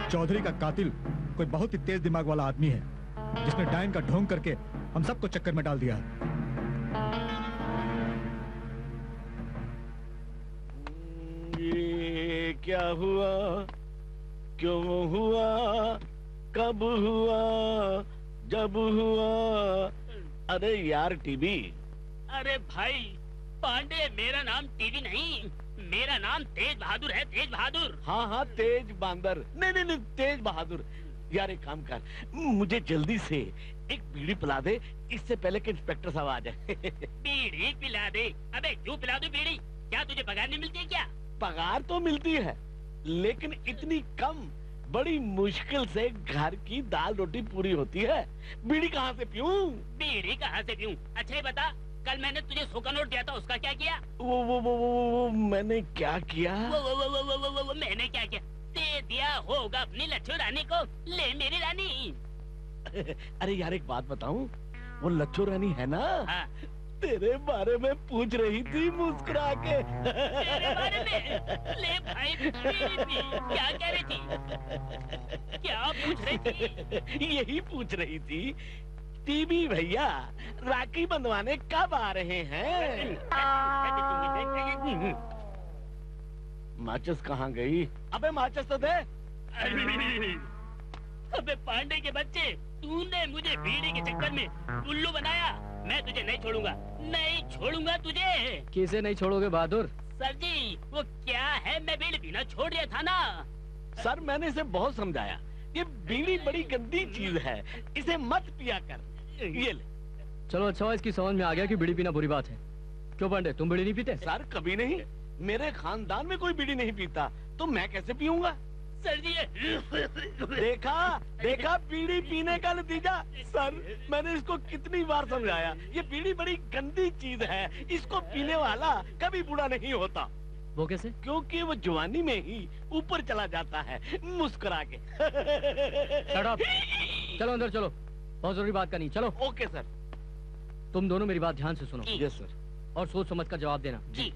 चौधरी का कातिल कोई बहुत ही तेज दिमाग वाला आदमी है, जिसने डायन का ढोंग करके हम सबको चक्कर में डाल दिया। ये क्या हुआ, क्यों हुआ, कब हुआ, जब हुआ? अरे यार टीवी। अरे भाई पांडे, मेरा नाम टीवी नहीं, मेरा नाम तेज बहादुर है, तेज बहादुर। हाँ हाँ तेज बांदर, नहीं नहीं तेज बहादुर। यार एक काम कर, मुझे जल्दी से एक बीड़ी पिला दे, इससे पहले कि इंस्पेक्टर साहब आ जाए। बीड़ी पिला दे? अबे क्यों पिला दू बीड़ी? क्या तुझे पगार नहीं मिलती है क्या? पगार तो मिलती है, लेकिन इतनी कम, बड़ी मुश्किल से घर की दाल रोटी पूरी होती है। बीड़ी कहाँ से पीऊं? बीड़ी कहाँ से पीऊं? अच्छा ये बता, कल मैंने तुझे 100 का नोट दिया था, उसका क्या किया? वो मैंने क्या किया? वो मैंने क्या किया? दे दिया होगा अपनी लच्छू रानी को। ले मेरी रानी। अरे यार एक बात बताऊं, वो लच्छू रानी है ना, हाँ। तेरे बारे में पूछ रही थी मुस्कुरा के। तेरे बारे में? ले भाई बीड़ी पी। क्या कह रही थी? क्या पूछ रही थी? यही पूछ रही थी, टीवी भैया राखी बंधवाने कब आ रहे हैं? माचिस कहाँ गई? अबे माचिस तो दे। अबे पांडे के बच्चे, तूने मुझे बीड़ी के चक्कर में उल्लू बनाया। मैं तुझे नहीं छोड़ूंगा, नहीं छोड़ूंगा तुझे। किसे नहीं छोड़ोगे बहादुर? सर जी वो क्या है, मैं बीड़ी पीना छोड़ दिया था ना। सर मैंने इसे बहुत समझाया, ये बीड़ी बड़ी गंदी चीज है, इसे मत पिया कर। ये ले। चलो अच्छा, इसकी समझ में आ गया कि बीड़ी पीना बुरी बात है। क्यों पांडे, तुम बीड़ी नहीं पीते? सर कभी नहीं, मेरे खानदान में कोई बीड़ी नहीं पीता, तो मैं कैसे पीऊंगा? सर जी देखा देखा बीड़ी पीने का नतीजा। सर मैंने इसको कितनी बार समझाया, ये बीड़ी बड़ी गंदी चीज है, इसको पीने वाला कभी बूढ़ा नहीं होता। वो कैसे? क्योंकि वो जवानी में ही ऊपर चला जाता है मुस्कुरा के। चलो अंदर चलो, बहुत जरूरी बात करनी। चलो। Okay sir. तुम दोनों मेरी बात ध्यान से सुनो। Yes sir. और सोच समझ कर जवाब देना। जी।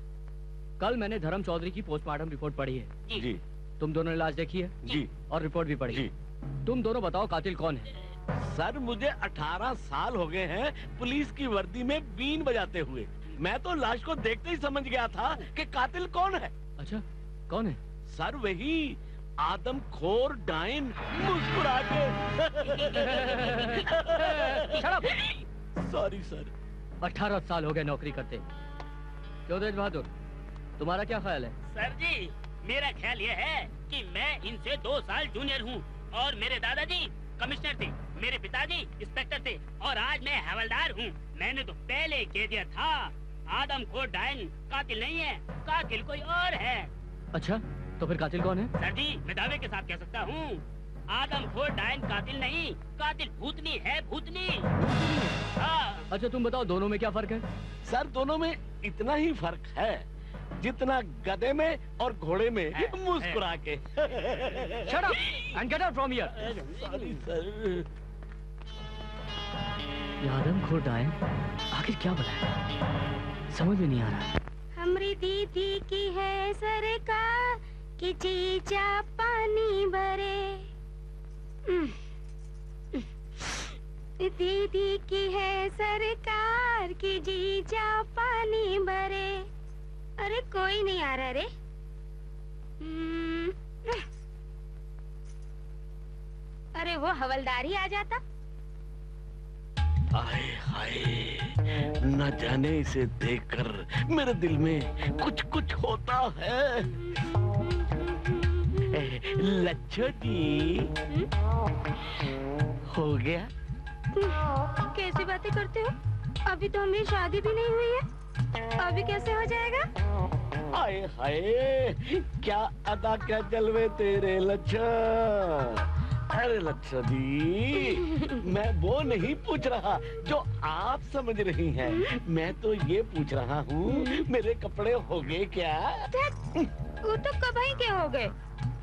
कल मैंने धर्म चौधरी की पोस्टमार्टम रिपोर्ट पढ़ी है। जी। तुम दोनों ने लाश देखी है? जी। और रिपोर्ट भी पढ़ी? जी। तुम दोनों बताओ कातिल कौन है? सर मुझे 18 साल हो गए हैं पुलिस की वर्दी में बीन बजाते हुए। मैं तो लाश को देखते ही समझ गया था कि कातिल कौन है। अच्छा कौन है? सर वही आदमखोर डायन मुस्कुरा के। Sorry sir. 18 साल हो गए नौकरी करते। क्यों तेज बहादुर, तुम्हारा क्या ख्याल है? सर जी मेरा ख्याल ये है कि मैं इनसे 2 साल जूनियर हूँ और मेरे दादाजी कमिश्नर थे, मेरे पिताजी इंस्पेक्टर थे और आज मैं हवलदार हूँ। मैंने तो पहले कह दिया था, आदमखोर डायन कातिल नहीं है, कातिल कोई और है। अच्छा तो फिर कातिल कौन है? सर जी मैं दावे के साथ कह सकता हूँ, आदमखोर डायन कातिल नहीं, कातिल भूतनी है, भूतनी। हाँ। अच्छा तुम बताओ दोनों में क्या फर्क है? सर दोनों में इतना ही फर्क है जितना गधे में और घोड़े में मुस्कुरा के। Shut up and get out from here. Sorry sir. ये आदमखोर डायन आखिर क्या बनाया, समझ में नहीं आ रहा। हमरी दीदी की है सरकार कि जीजा पानी भरे। दीदी की है सरकार कि जीजा पानी भरे। अरे कोई नहीं आ रहा रे। अरे वो हवलदार ही आ जाता। हाय हाय न जाने इसे देखकर मेरे दिल में कुछ कुछ होता है। लच्छो जी, हो गया? कैसी बातें करते हो? अभी तो हमें शादी भी नहीं हुई है, अभी कैसे हो जाएगा? आए हाय, क्या अदा क्या जलवे तेरे लच्छा। अरे लच्छा जी, मैं वो नहीं पूछ रहा जो आप समझ रही हैं। मैं तो ये पूछ रहा हूँ, मेरे कपड़े हो गए क्या? वो तो कब ही के हो गए।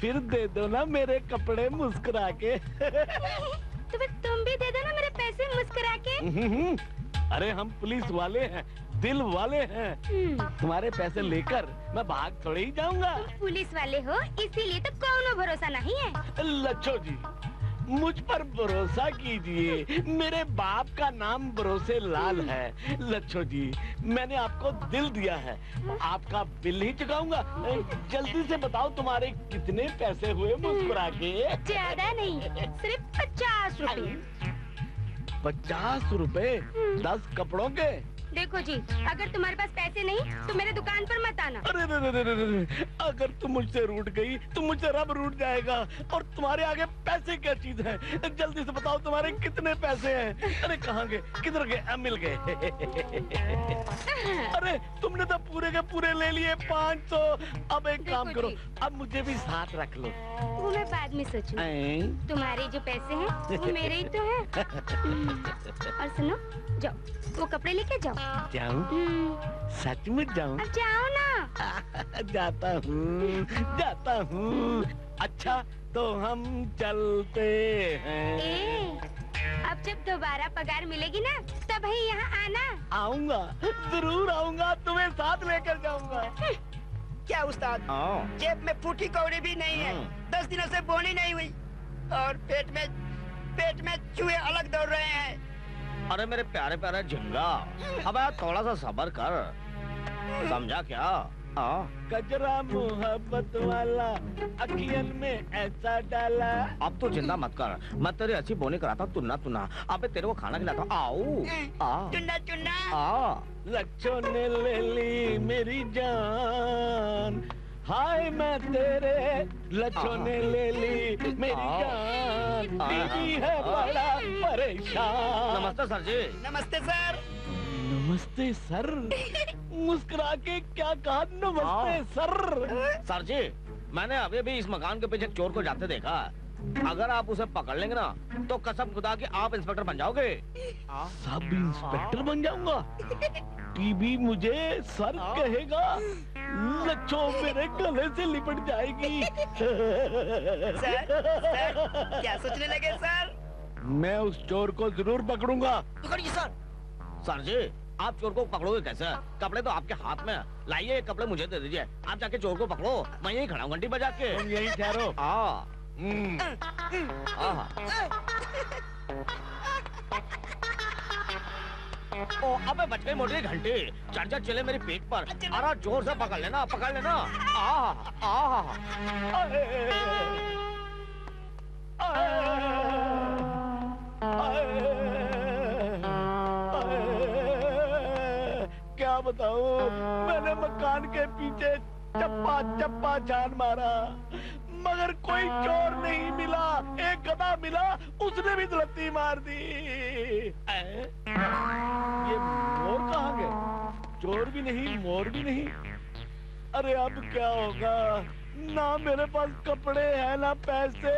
फिर दे दो ना मेरे कपड़े मुस्कुरा के। तो फिर तुम भी दे दो ना मेरे पैसे मुस्कुरा के। अरे हम पुलिस वाले हैं, दिल वाले हैं। तुम्हारे पैसे लेकर मैं भाग थोड़ी ही जाऊंगा। पुलिस वाले हो इसीलिए तो कोनो भरोसा नहीं है। लच्छो जी, मुझ पर भरोसा कीजिए, मेरे बाप का नाम भरोसे लाल है। लच्छो जी, मैंने आपको दिल दिया है, आपका बिल ही चुकाऊंगा। जल्दी से बताओ तुम्हारे कितने पैसे हुए मुस्कुरा के? ज्यादा नहीं, सिर्फ 50 रुपए। 50 रुपए 10 कपड़ों के? देखो जी, अगर तुम्हारे पास पैसे नहीं तो मेरे दुकान पर मत आना। अरे रे रे रे रे, अगर तुम मुझसे रूठ गई तो मुझसे रब रूठ जाएगा। और तुम्हारे आगे पैसे क्या चीज है? जल्दी से बताओ तुम्हारे कितने पैसे हैं? अरे कहाँ गए, किधर गए? मिल गए। अरे तुमने तो पूरे के पूरे ले लिए 500। अब एक काम करो, अब मुझे भी साथ रख लो। वो मैं बाद में सोचूं। तुम्हारे जो पैसे हैं वो मेरे ही तो हैं। और सुनो, जाओ वो कपड़े लेके जाओ। जाऊं? सच में जाऊं? अब जाओ ना। जाता हूँ, जाता हूँ। अच्छा तो हम चलते हैं। अब जब दोबारा पगार मिलेगी ना तब ही यहाँ आना। आऊंगा, जरूर आऊंगा, तुम्हें साथ लेकर जाऊंगा। क्या उस्ताद, जेब में फूटी कौड़ी भी नहीं है, 10 दिनों से बोनी नहीं हुई और पेट में चूहे अलग दौड़ रहे हैं। अरे मेरे प्यारे प्यारे झिंगा, अब यार थोड़ा सा सब्र कर, समझा क्या? कजरा मोहब्बत वाला अखियन में ऐसा डाला। अब तो चिंता मत कर, मैं तेरी अच्छी बोनी कराता हूँ, तुन्ना। अबे तेरे को खाना खिलाता हूँ, आओ। चुन्ना। लच्छो ने ले ली मेरी जान, हाय मैं तेरे। लच्छो ने ले ली मेरी जान, बीवी है बड़ा परेशान। नमस्ते सर जी। नमस्ते सर। नमस्ते सर। मुस्कुरा के क्या कहा? नमस्ते सर। सर जी, मैंने अभी भी इस मकान के पीछे चोर को जाते देखा। अगर आप उसे पकड़ लेंगे ना तो कसम खुदा कि आप इंस्पेक्टर बन जाओगे। सब इंस्पेक्टर बन जाऊंगा? टीबी मुझे सर कहेगा? लच्छो मेरे गले से लिपट जाएगी। सर, क्या सोचने लगे सर? मैं उस चोर को जरूर पकड़ूंगा। पकड़िए सर। सर जी, आप चोर को पकड़ोगे कैसे? कपड़े तो आपके हाथ में, लाइए कपड़े मुझे दे दीजिए, आप जाके चोर को पकड़ो, मैं यहीं खड़ा हूँ घंटी बजा के। तुम यहीं ठहरो। ओ अबे बच गई मोटी घंटी, चढ़ चले मेरी पीठ पर। अरे जोर से पकड़ लेना, पकड़ लेना। क्या बताऊं, मैंने मकान के पीछे चप्पा चप्पा जान मारा मगर कोई चोर नहीं मिला। एक गधा मिला, उसने भी दुलत्ती मार दी। ये मोर कहाँ गए? चोर भी नहीं, मोर भी नहीं। अरे अब क्या होगा? ना मेरे पास कपड़े हैं ना पैसे,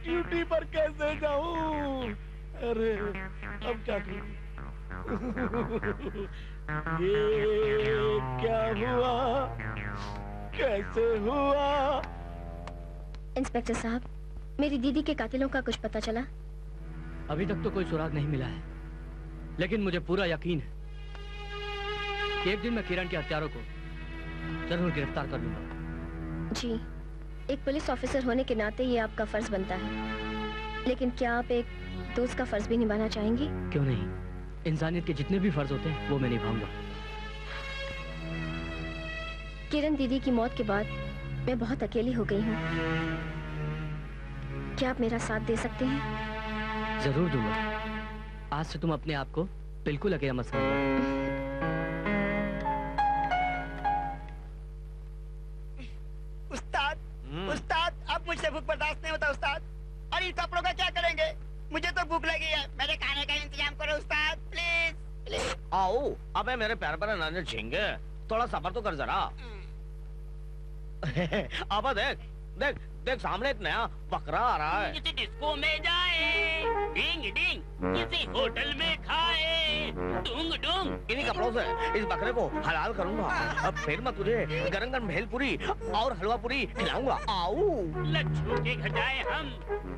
ड्यूटी पर कैसे जाऊं? अरे अब क्या करूं? ये क्या हुआ? कैसे हुआ? इंस्पेक्टर साहब, मेरी दीदी के कातिलों का कुछ पता चला? अभी तक तो कोई सुराग नहीं मिला है, लेकिन मुझे पूरा यकीन है कि एक दिन मैं किरण के हत्यारों को जरूर गिरफ्तार कर लूंगा। जी, एक पुलिस ऑफिसर होने के नाते ये आपका फर्ज बनता है, लेकिन क्या आप एक दोस्त का फर्ज भी निभाना चाहेंगे? क्यों नहीं, इंसानियत के जितने भी फर्ज होते हैं वो मैं निभाऊंगा। किरण दीदी की मौत के बाद मैं बहुत अकेली हो गई हूँ, क्या आप मेरा साथ दे सकते हैं? जरूर दूंगा। आज से तुम अपने आप को बिल्कुल अकेला मत समझना। उस्ताद, अब मुझसे भूख बर्दाश्त नहीं होता उस्ताद। और इन कपड़ों का क्या करेंगे? मुझे तो भूख लगी है, मेरे खाने का इंतजाम करो उस्ताद, प्लीज प्लीज। आओ, अबे मेरे पैर पर नाने झिंगे, थोड़ा सब्र तो कर जरा। अब देख देख देख, सामने एक नया बकरा आ रहा है। किसी डिस्को में जाए, डिंग डिंग, किसी होटल में खाए, डूंग डूंग। इन्हीं कपड़ों से इस बकरे को हलाल करूंगा। अब फिर मैं तुझे गरम गरम भेलपुरी और हलवा पूरी खिलाऊंगा। आओ, लच्छू के घर जाए हम,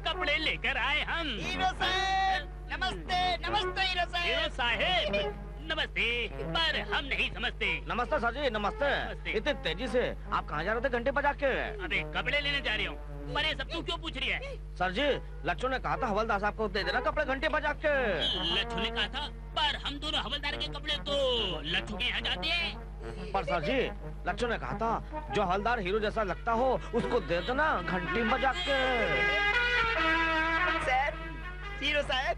कपड़े लेकर आए हम। हीरो साहब, नमस्ते नमस्ते हीरो साहब। हीरो साहब नमस्ते, पर हम नहीं समझते। नमस्ते सर जी, नमस्ते। इतनी तेजी से आप कहाँ जा रहे थे घंटे बजा के? अबे कपड़े लेने जा रही हूँ, पर ये सब तू क्यों पूछ रही है? सर जी, लच्छू ने कहा था हवलदार साहब को दे देना कपड़े घंटे बजा के। लच्छू ने कहा था, पर हम दोनों हवलदार के कपड़े तो लच्छू के यहाँ जाते हैं। पर सर जी, लच्छू ने कहा था जो हवलदार हीरो जैसा लगता हो उसको दे देना घंटी बजा के। सर, हीरो साहब,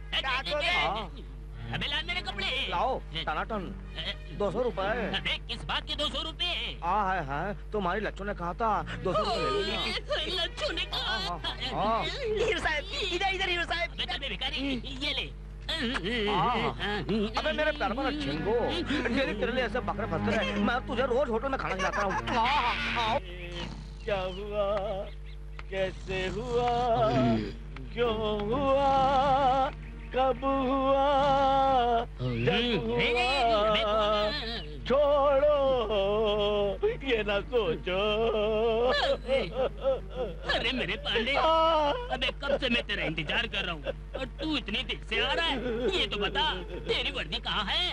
अबे ला मेरे कपड़े। लाओ, टनाटन 200 रुपए। अबे किस बात के 200 रुपए? है तुम्हारी लच्छू ने कहा था 200 रुपए। लच्छू ने कहा। हीरो साहब, इधर इधर हीरो साहब। अबे भिखारी, ये ले। अबे मेरे पैर पर झिंगो, डेली तेरे लिए ऐसे बकरे फंसते रहे, मैं तुझे रोज होटल में खाना खिलाता हूँ। क्या हुआ, कैसे हुआ, क्यों हुआ, कब हुआ, जब हुआ, छोड़ो ये ना सोचो। अरे मेरे पांडे, अबे कब से मैं तेरा इंतजार कर रहा हूँ और तू इतनी देर से आ रहा है। ये तो बता, तेरी वर्दी कहाँ है?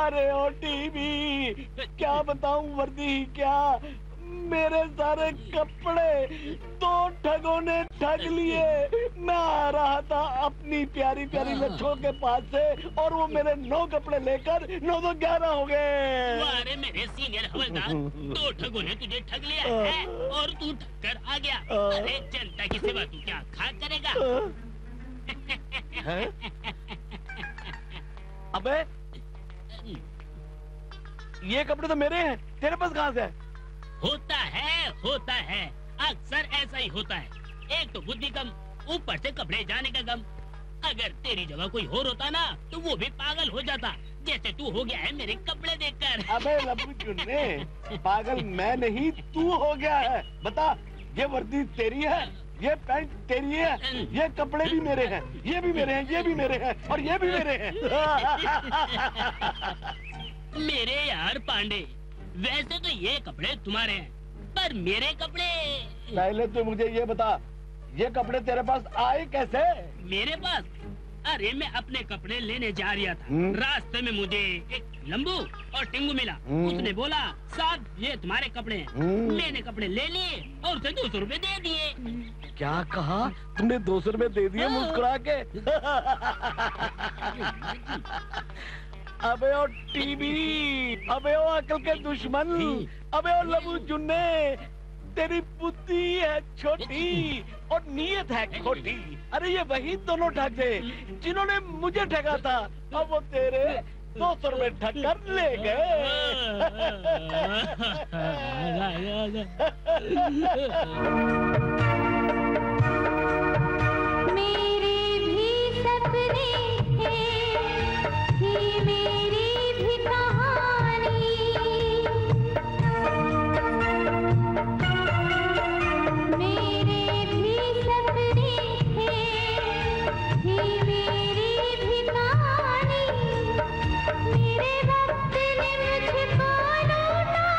अरे ओ टीवी, क्या बताऊं वर्दी क्या, मेरे सारे कपड़े दो ठगों ने ठग लिए। मैं आ रहा था अपनी प्यारी प्यारी लच्छों के पास से और वो मेरे 9 कपड़े लेकर 9 तो 11 हो गए। अरे मेरे सीनियर हवलदार, 2 ठगों ने तुझे ठग लिया है और तू ठग कर आ गया। अरे जनता की सेवा तू क्या खा करेगा? अबे ये कपड़े तो मेरे हैं, तेरे पास कहाँ से? होता है, अक्सर ऐसा ही होता है। एक तो बुद्धि कम, ऊपर से कपड़े जाने का गम। अगर तेरी जगह कोई और होता ना तो वो भी पागल हो जाता, जैसे तू हो गया है मेरे कपड़े देखकर। अबे लब्बू चुन्ने, पागल मैं नहीं तू हो गया है। बता, ये वर्दी तेरी है, ये पैंट तेरी है, ये कपड़े भी मेरे हैं, ये भी मेरे हैं, ये भी मेरे हैं और ये भी मेरे हैं। मेरे यार पांडे, वैसे तो ये कपड़े तुम्हारे हैं, पर मेरे कपड़े। पहले तो मुझे ये बता, ये कपड़े तेरे पास आए कैसे? मेरे पास? अरे मैं अपने कपड़े लेने जा रहा था, रास्ते में मुझे एक लंबू और टिंगू मिला। उसने बोला साहब ये तुम्हारे कपड़े हैं। मैंने कपड़े ले लिए और उसे 200 रुपए दे दिए। क्या कहा तुमने? 200 रुपए दे दिए मुस्कुरा के? अबे ओ टीवी, अबे ओ अकल के दुश्मन, अबे ओ लबू जुन्ने, तेरी बुद्धि है छोटी और नीयत है खोटी। अरे ये वही दोनों ठग थे जिन्होंने मुझे ठगा था, अब वो तेरे 200 रुपए ठग कर ले गए। मेरे भी सपने ये मेरी भी कहानी, मेरे भी सपने हैं, ये मेरी भी कहानी। मेरे वक्त ने मुझको लूटा,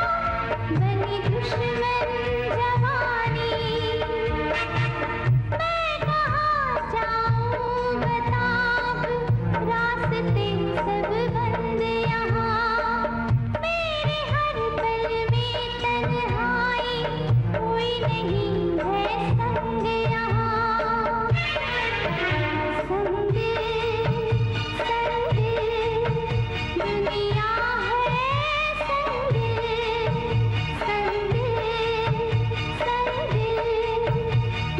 बनी दुश्मन जवानी। मैं कहाँ जाऊँ बता, रास्ते सब बंद यहाँ। मेरे हर पल में तन्हाई, कोई नहीं है संग यहाँ। संग संग दुनिया है, संग संग संग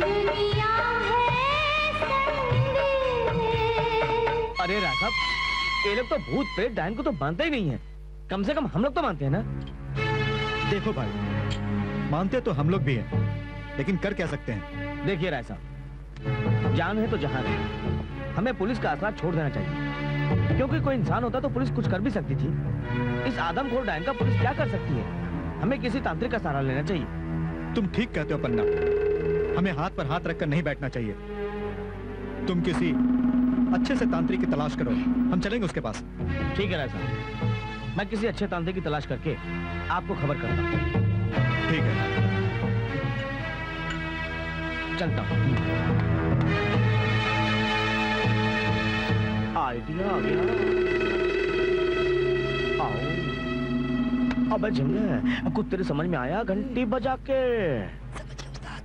दुनिया है, संग। अरे राघव, ये लोग तो भूत प्रेत डायन को तो मानते ही नहीं है। कम से कम हम लोग तो मानते हैं ना। देखो भाई, मानते तो हम लोग भी हैं, लेकिन कर क्या सकते हैं? देखिए राय साहब, जान है तो जहान है। हमें पुलिस का आसरा छोड़ देना चाहिए, क्योंकि कोई इंसान होता तो पुलिस कुछ कर भी सकती थी। इस आदमखोर डायन का पुलिस क्या कर सकती है? हमें किसी तांत्रिक का सहारा लेना चाहिए। तुम ठीक कहते हो पन्ना, हमें हाथ पर हाथ रखकर नहीं बैठना चाहिए। तुम किसी अच्छे से तांत्रिक की तलाश करो, हम चलेंगे उसके पास। ठीक है राय साहब, मैं किसी अच्छे तांत्रिक की तलाश करके आपको खबर करता हूँ। ठीक है, चलता हूँ। आइडिया आ गया। आओ। अबे झिंगे, कुछ तेरे समझ में आया घंटी बजा के? समझ गया उस्ताद,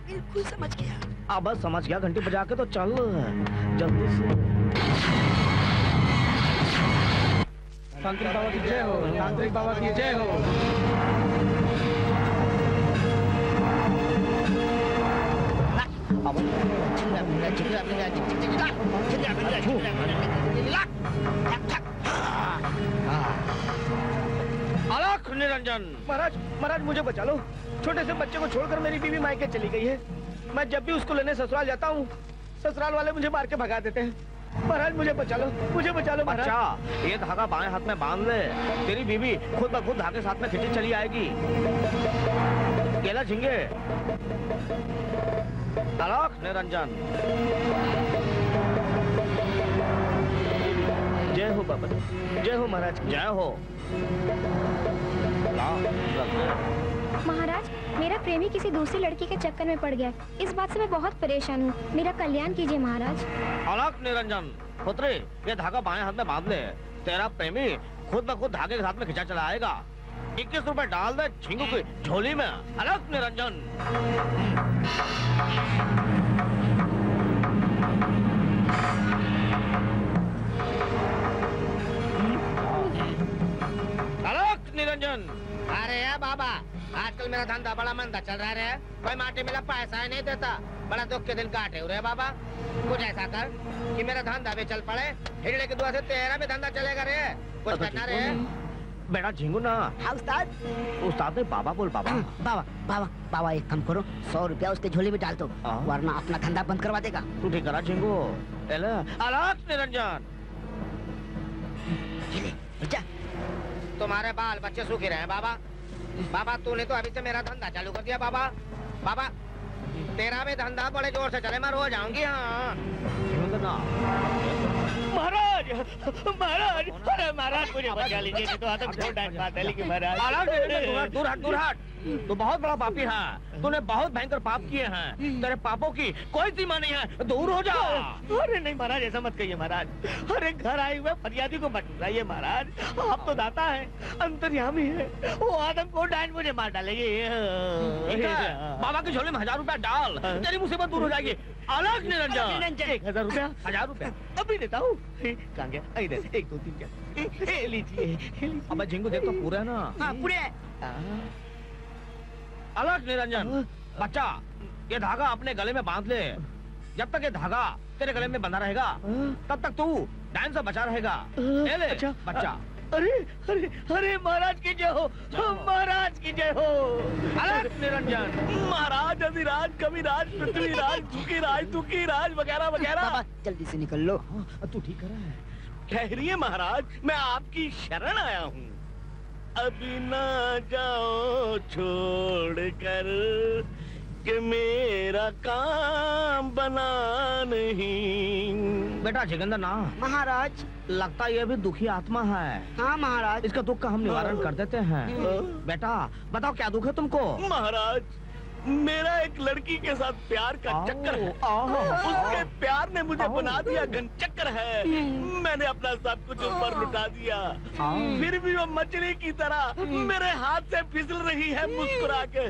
बिल्कुल समझ गया। अब समझ गया, घंटी बजा के तो चल जल्दी से। तांत्रिक बाबा की जय हो, तांत्रिक बाबा की जय हो। अलख निरंजन। महाराज, महाराज मुझे बचा लो। छोटे से बच्चे को छोड़कर मेरी बीवी मायके चली गई है। मैं जब भी उसको लेने ससुराल जाता हूँ, ससुराल वाले मुझे मार के भगा देते हैं। महाराज मुझे बचा लो, मुझे बचा लो महाराज। अच्छा, ये धागा बाएं हाथ में बांध ले, तेरी बीवी खुद ब खुद धागे साथ में खींची चली आएगी। केला झिंगे। अलख निरंजन। जय हो बाबा, जय हो महाराज, जय हो। महाराज, मेरा प्रेमी किसी दूसरी लड़की के चक्कर में पड़ गया। इस बात से मैं बहुत परेशान हूँ। मेरा कल्याण कीजिए महाराज। अलख निरंजन, पुत्री, ये धागा बाएं हाथ में बांध ले। तेरा प्रेमी खुद ब खुद धागे के साथ में खिंचा चला आएगा। 21 रुपए डाल दे झिंगू की झोली में। अलख निरंजन। अलख निरंजन। अरे यार बाबा, आजकल मेरा धंधा बड़ा मंदा चल रहा है। कोई माटी मिला पैसा ही नहीं देता। बड़ा दुख के दिन काटे हो रहे बाबा। कुछ ऐसा कर कि मेरा धंधा भी चल पड़े। हिजड़े की दुआ से तेरा भी धंधा चलेगा रे। कुछ करना रे। बेटा झिंगू ना। हाँ उस्ताद। उस्ताद ने बाबा बोल बाबा। बाबा बाबा बाबा, एक काम करो, 100 रुपया उसके झोली में डाल दो, वरना अपना धंधा बंद करवा देगा। तू ठीक करा झिंगू। अलख निरंजन। तुम्हारे बाल बच्चे सूखे रहे हैं बाबा। बाबा तूने तो अभी से मेरा धंधा चालू कर दिया बाबा। बाबा तेरा भी धंधा बड़े जोर से चले, मैं रो जाऊंगी। हाँ महाराज, महाराज, अरे महाराज मुझे बचा लीजिए। तो आदमखोर डायन बात है, लेकिन महाराज दूर हट, दूर हट। तू बहुत बड़ा पापी है। तूने बहुत भयंकर पाप किए हैं। तेरे पापों की कोई सीमा नहीं है। दूर हो जा। अरे नहीं महाराज, ऐसा मत कहिए महाराज। अरे घर आए हुए फरियादी को मत उठाइए महाराज। आप तो दाता है, अंतर्यामी है। वो आदमखोर डायन मुझे मार डालेगी। बाबा की झोली में 1000 रुपया डाल, तेरी मुसीबत दूर हो जाएगी। अलख निरंजन। 1000 रुपया, 1000 रुपया अभी देता हूँ। कहाँ गया? इधर 1 2 3 क्या लीजिए। अब झिंगू देख तो पूरा है ना? हाँ पूरे। अलख निरंजन, बच्चा ये धागा अपने गले में बांध ले। जब तक ये धागा तेरे गले में बंधा रहेगा, तब तक तू डायन से बचा रहेगा। ले ले बच्चा। अरे अरे अरे महाराज की जय हो, महाराज की जय हो। अलख निरंजन। महाराज, अधिराज, कविराज, पृथ्वीराज, सुखीराज, दुखीराज वगैरह वगैरह। जल्दी से निकल लो। तू ठीक कर रहा है? ठहरिए महाराज, मैं आपकी शरण आया हूँ। अभी ना जाओ छोड़ कर कि मेरा काम बना नहीं। बेटा जिगंदर ना। महाराज, लगता ये भी दुखी आत्मा है। हाँ महाराज। इसका दुख का हम निवारण कर देते हैं। बेटा बताओ क्या दुख है तुमको? महाराज, मेरा एक लड़की के साथ प्यार का चक्कर है। उसके प्यार ने मुझे बना दिया घनचक्कर है। मैंने अपना सब कुछ उस पर लुटा दिया। फिर भी वो मछली की तरह मेरे हाथ से फिसल रही है मुस्कुरा के।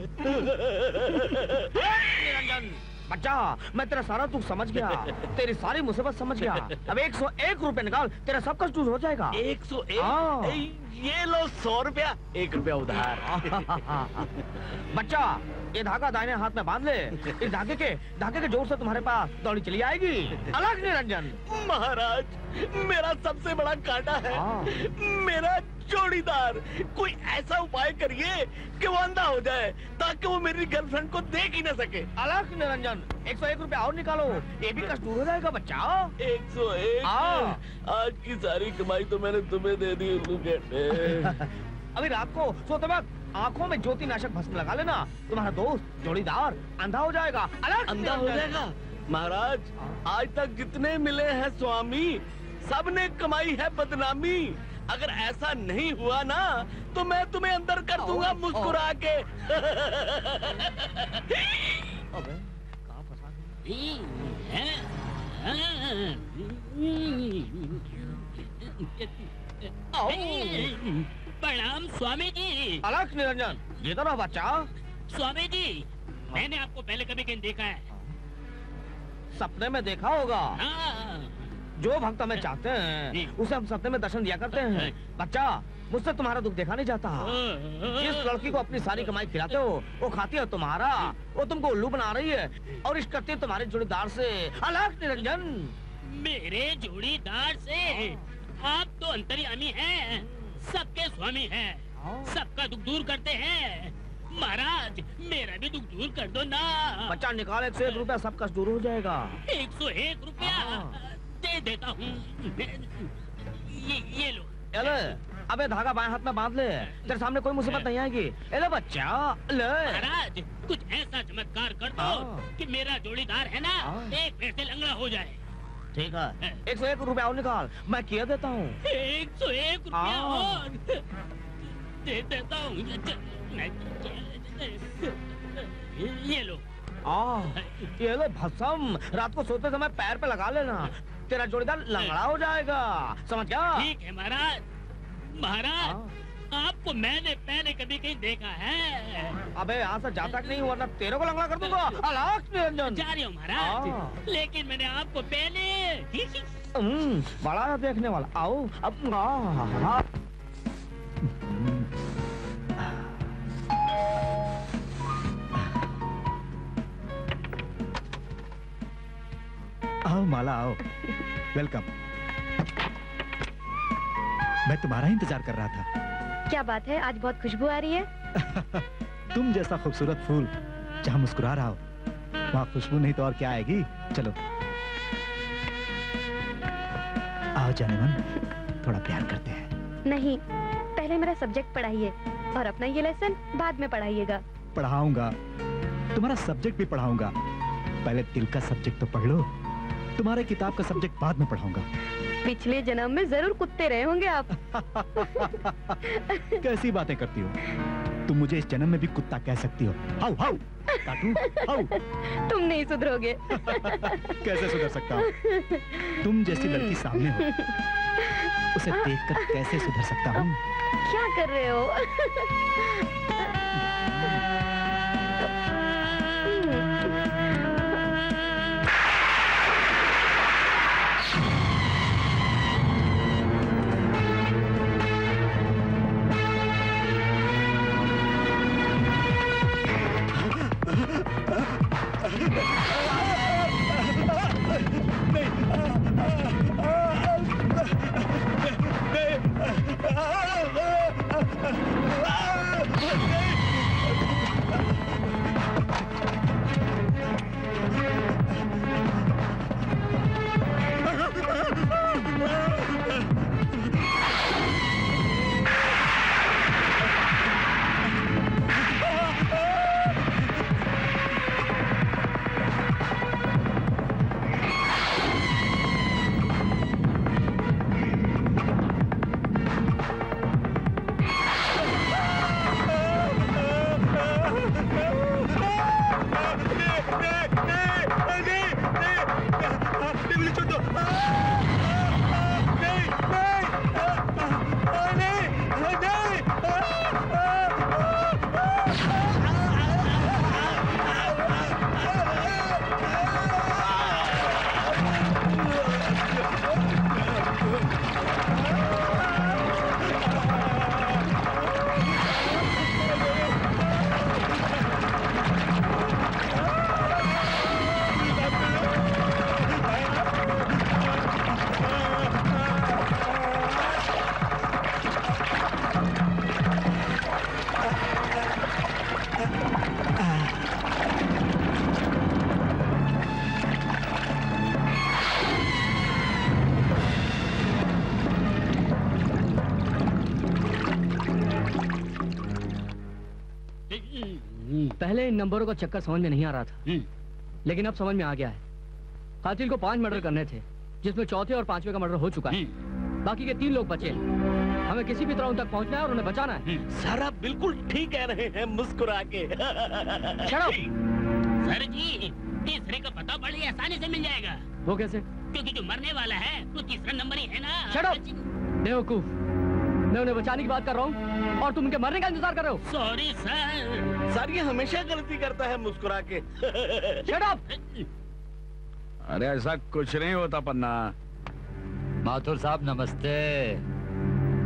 निरंजन, बच्चा, मैं तेरा सारा दुख समझ गया, तेरी सारी मुसीबत समझ गया। अब 101 रुपए निकाल, तेरा सब कुछ दूर हो जाएगा। 101? ये लो 100 रुपया, 1 रुपया उधार। बच्चा, ये धागा दाहिने हाथ में बांध ले। इस धागे के जोर से तुम्हारे पास दौड़ी चली आएगी। अलग निरंजन। महाराज, मेरा सबसे बड़ा कांटा है मेरा जोड़ीदार। कोई ऐसा उपाय करिए कि वो अंधा हो जाए, ताकि वो मेरी गर्लफ्रेंड को देख ही न सके। अलग निरंजन, 101 रुपया और निकालो, ये भी कष्ट दूर हो जाएगा बच्चा। 101? आज की सारी कमाई तो मैंने तुम्हें दे दी उल्लू कहते। अभी रात को सोते वक्त आंखों में ज्योति नाशक भस्म लगा लेना, तुम्हारा दोस्त जोड़ीदार अंधा हो जाएगा। अलग अंधा हो जाएगा? महाराज, आज तक जितने मिले हैं स्वामी, सबने कमाई है बदनामी। अगर ऐसा नहीं हुआ ना, तो मैं तुम्हें अंदर कर दूंगा मुस्कुरा के। अबे, कहाँ फंसा प्रणाम स्वामी जी। अलग निरंजन, ये तो ना बच्चा। स्वामी जी, मैंने आपको पहले कभी कहीं देखा है? सपने में देखा होगा। जो भक्त हमें चाहते हैं उसे हम सपने में दर्शन दिया करते हैं। बच्चा, मुझसे तुम्हारा दुख देखा नहीं जाता। जिस लड़की को अपनी सारी कमाई खिलाते हो, वो खाती है तुम्हारा, वो तुमको उल्लू बना रही है और इश्क करती है तुम्हारे जोड़ीदार से। अलग निरंजन। मेरे जोड़ीदार से? आप तो अंतर्यामी हैं, सबके स्वामी हैं, सबका दुख दूर करते हैं। महाराज, मेरा भी दुख दूर कर दो ना। बच्चा, निकाल 101 रुपया, सब कष्ट दूर हो जाएगा। 101 रुपया दे देता हूँ। ये लो। ले, अबे धागा बाएं हाथ में बांध ले, तेरे सामने कोई मुसीबत नहीं आएगी। ले बच्चा, ले। महाराज, कुछ ऐसा चमत्कार कर दो कि मेरा जोड़ीदार है ना, एक पैर से लंगड़ा हो जाए। ठीक है, 101 रुपया और निकाल, मैं किया देता हूँ। 101 रुपया और दे देता हूँ। ये लो। ये लो भस्म, रात को सोते समय पैर पे लगा लेना, तेरा जोड़ीदार लंगड़ा हो जाएगा। समझ गया? ठीक है महाराज। महाराज, आपको मैंने पहले कभी कहीं देखा है? अबे यहाँ से जा तक नहीं, वरना तेरे को लंगड़ा कर दूंगा। अलग निरंजन। जा रही हूँ महाराज, लेकिन मैंने आपको पहले बड़ा देखने वाला। आओ अब। आओ माला, आओ। वेलकम। मैं तुम्हारा ही इंतजार कर रहा था। क्या बात है, आज बहुत खुशबू आ रही है। तुम जैसा खूबसूरत फूल जहाँ मुस्कुरा रहा हो, वहाँ खुशबू नहीं तो और क्या आएगी। चलो आओ जाने मन, थोड़ा प्यार करते हैं। नहीं, पहले मेरा सब्जेक्ट पढ़ाइए और अपना ये लेसन बाद में पढ़ाइएगा। पढ़ाऊंगा, तुम्हारा सब्जेक्ट भी पढ़ाऊंगा। पहले दिल का सब्जेक्ट तो पढ़ लो, तुम्हारे किताब का सब्जेक्ट बाद में पढ़ाऊंगा। पिछले जन्म में जरूर कुत्ते रहे होंगे आप। कैसी बातें करती हो तुम? मुझे इस जन्म में भी कुत्ता कह सकती हो। हाउ हाउ काटू, हाउ। तुम नहीं सुधरोगे। कैसे सुधर सकता हूँ? तुम जैसी लड़की सामने हो, उसे देखकर कैसे सुधर सकता हूँ? क्या कर रहे हो? पहले इन नंबरों का चक्कर समझ में नहीं आ रहा था, लेकिन अब समझ में आ गया है। कातिल को 5 मर्डर करने थे, जिसमें चौथे और 5वें का मर्डर हो चुका है। बाकी के 3 लोग बचे हैं। हमें किसी भी तरह उन तक पहुंचना है और उन्हें बचाना है। सर आप बिल्कुल ठीक कह रहे हैं, मुस्कुरा के। सर जी, तीसरे का पता बड़ी आसानी से मिल जाएगा। वो कैसे? क्योंकि जो मरने वाला है तो तीसरा नंबर ही है ना। Shut up! बेवकूफ, मैं उन्हें बचाने की बात कर रहा हूँ और तुम उनके मरने का इंतजार कर रहे हो। Sorry sir. सर ये हमेशा गलती करता है मुस्कुरा के। Shut up! अरे ऐसा कुछ नहीं होता पन्ना। माथुर साहब नमस्ते।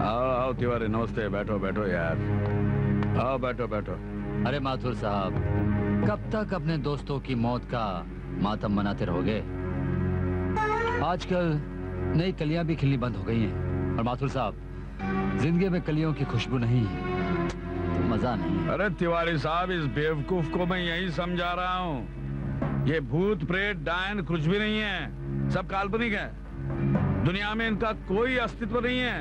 आओ आओ तिवारी, नमस्ते। बैठो बैठो यार, आओ बैठो बैठो। अरे माथुर साहब, कब तक अपने दोस्तों की मौत का मातम मनाते रहोगे? आजकल नई कलियां भी खिलनी बंद हो गई हैं। और माथुर साहब, जिंदगी में कलियों की खुशबू नहीं है तो मजा नहीं। अरे तिवारी साहब, इस बेवकूफ को मैं यही समझा रहा हूँ। ये भूत प्रेत डायन कुछ भी नहीं है, सब काल्पनिक है। दुनिया में इनका कोई अस्तित्व नहीं है।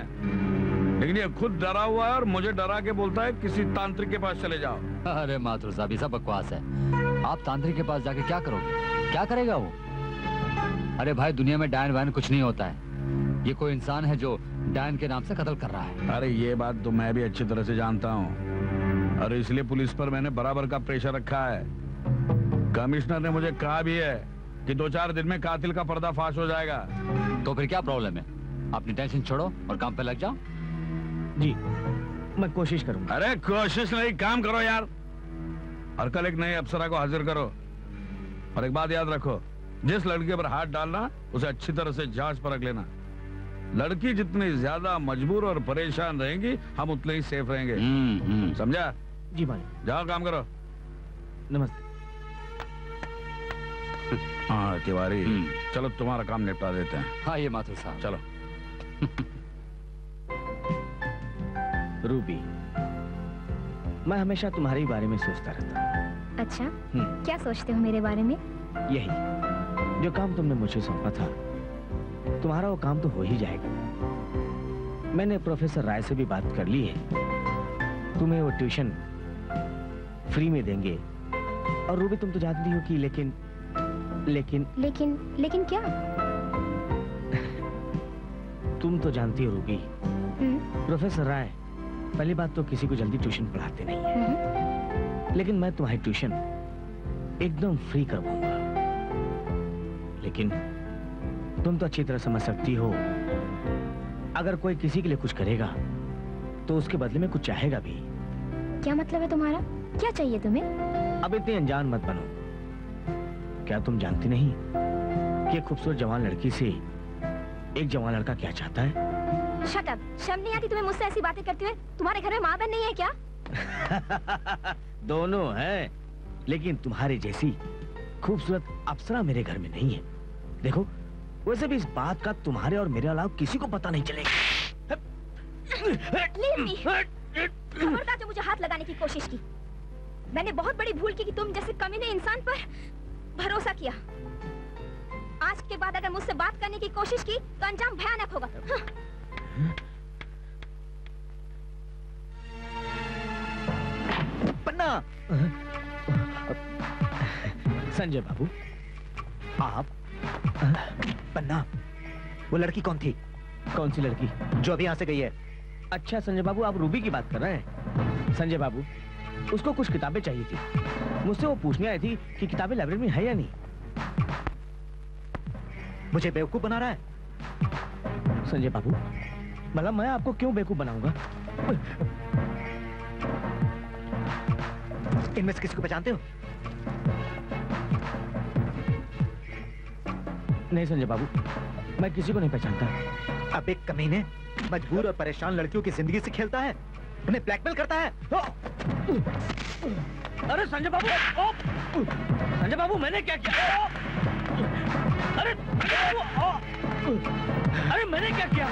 लेकिन ये खुद डरा हुआ है और मुझे डरा के बोलता है किसी तांत्रिक के पास चले जाओ। अरे माथुर साहब, ये सब बकवास है। आप तांत्रिक के पास जाके क्या करोगे? क्या करेगा वो? अरे भाई, दुनिया में डायन वायन कुछ नहीं होता है। ये कोई इंसान है जो डायन के नाम से कत्ल कर रहा है। अरे ये बात तो मैं भी अच्छी तरह से जानता हूँ, और इसलिए पुलिस पर मैंने बराबर का प्रेशर रखा है। कमिश्नर ने मुझे कहा भी है कि 2-4 दिन में कातिल का पर्दाफाश हो जाएगा। तो फिर क्या प्रॉब्लम है? अपनी टेंशन छोड़ो और काम पे लग जाओ। जी, मैं कोशिश करूंगा। अरे कोशिश नहीं, काम करो यार। और कल एक नए अफसरा को हाजिर करो। और एक बात याद रखो, जिस लड़के पर हाथ डालना उसे अच्छी तरह से जांच परख लेना। लड़की जितनी ज्यादा मजबूर और परेशान रहेंगी, हम उतने ही सेफ रहेंगे। समझा? जी मालिक। जाओ काम करो। नमस्ते। हाँ तिवारी, चलो तुम्हारा काम निपटा देते हैं। हाँ ये माथुर साहब, चलो। रूबी, मैं हमेशा तुम्हारे बारे में सोचता रहता हूँ। अच्छा, क्या सोचते हो मेरे बारे में? यही, जो काम तुमने मुझे सौंपा था, तुम्हारा वो काम तो हो ही जाएगा। मैंने प्रोफेसर राय से भी बात कर ली है। तुम्हें वो ट्यूशन फ्री में देंगे। और रूबी, तुम तो जानती हो कि लेकिन क्या? तुम तो जानती हो रूबी, प्रोफेसर राय पहली बात तो किसी को जल्दी ट्यूशन पढ़ाते नहीं है। लेकिन मैं तुम्हारी ट्यूशन एकदम फ्री करवाऊंगा। लेकिन तुम तो अच्छी तरह समझ सकती हो, अगर कोई किसी के लिए कुछ करेगा तो उसके बदले में कुछ चाहेगा भी। क्या मतलब है तुम्हारा? क्या चाहिए तुम्हें? अब इतनी अनजान मत बनो। क्या तुम जानती नहीं कि एक खूबसूरत जवान लड़की से एक जवान लड़का क्या चाहता है? Shut up! शर्म नहीं आती तुम्हें मुझसे ऐसी बातें करते हुए? तुम्हारे घर में माँ बहन नहीं है क्या? दोनों है, लेकिन तुम्हारे जैसी खूबसूरत अप्सरा मेरे घर में नहीं है। देखो, वैसे भी इस बात का तुम्हारे और मेरे अलावा किसी को पता नहीं चलेगा। खबरदार जो मुझे हाथ लगाने की कोशिश की। मैंने बहुत बड़ी भूल की कि तुम जैसे कमीने इंसान पर भरोसा किया। आज के बाद अगर मुझसे बात करने की कोशिश की तो अंजाम भयानक होगा। पन्ना! संजय बाबू, आप? पन्ना, वो लड़की कौन थी? कौन सी लड़की? जो अभी यहाँ से गई है। अच्छा संजय बाबू, आप रूबी की बात कर रहे हैं। संजय बाबू, उसको कुछ किताबें चाहिए थी। मुझसे वो पूछने आई थी कि किताबें लाइब्रेरी में है या नहीं। मुझे बेवकूफ बना रहा है? संजय बाबू, मतलब मैं आपको क्यों बेवकूफ बनाऊंगा? इनमें से किसी को पहचानते हो? नहीं संजय बाबू, मैं किसी को नहीं पहचानता। अब एक कमीने मजबूर और परेशान लड़कियों की जिंदगी से खेलता है, उन्हें ब्लैकमेल करता है। अरे संजय बाबू, संजय बाबू, मैंने क्या किया? अरे अरे मैंने क्या किया?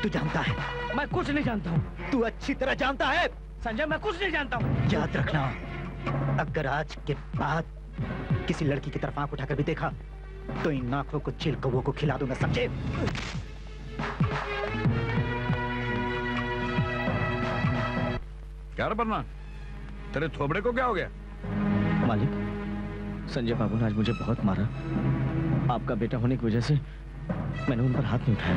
तू जानता है? मैं कुछ नहीं जानता हूँ। तू अच्छी तरह जानता है। संजय, मैं कुछ नहीं जानता हूँ। याद रखना, अगर आज के बाद किसी लड़की की तरफ आंख उठाकर भी देखा तो इन आंखों को चिल कौवों को खिला दूंगा, समझे? क्या रे पन्ना, तेरे थोबड़े को क्या हो गया? मालिक, संजय बाबू ने आज मुझे बहुत मारा। आपका बेटा होने की वजह से मैंने उन पर हाथ नहीं उठाया।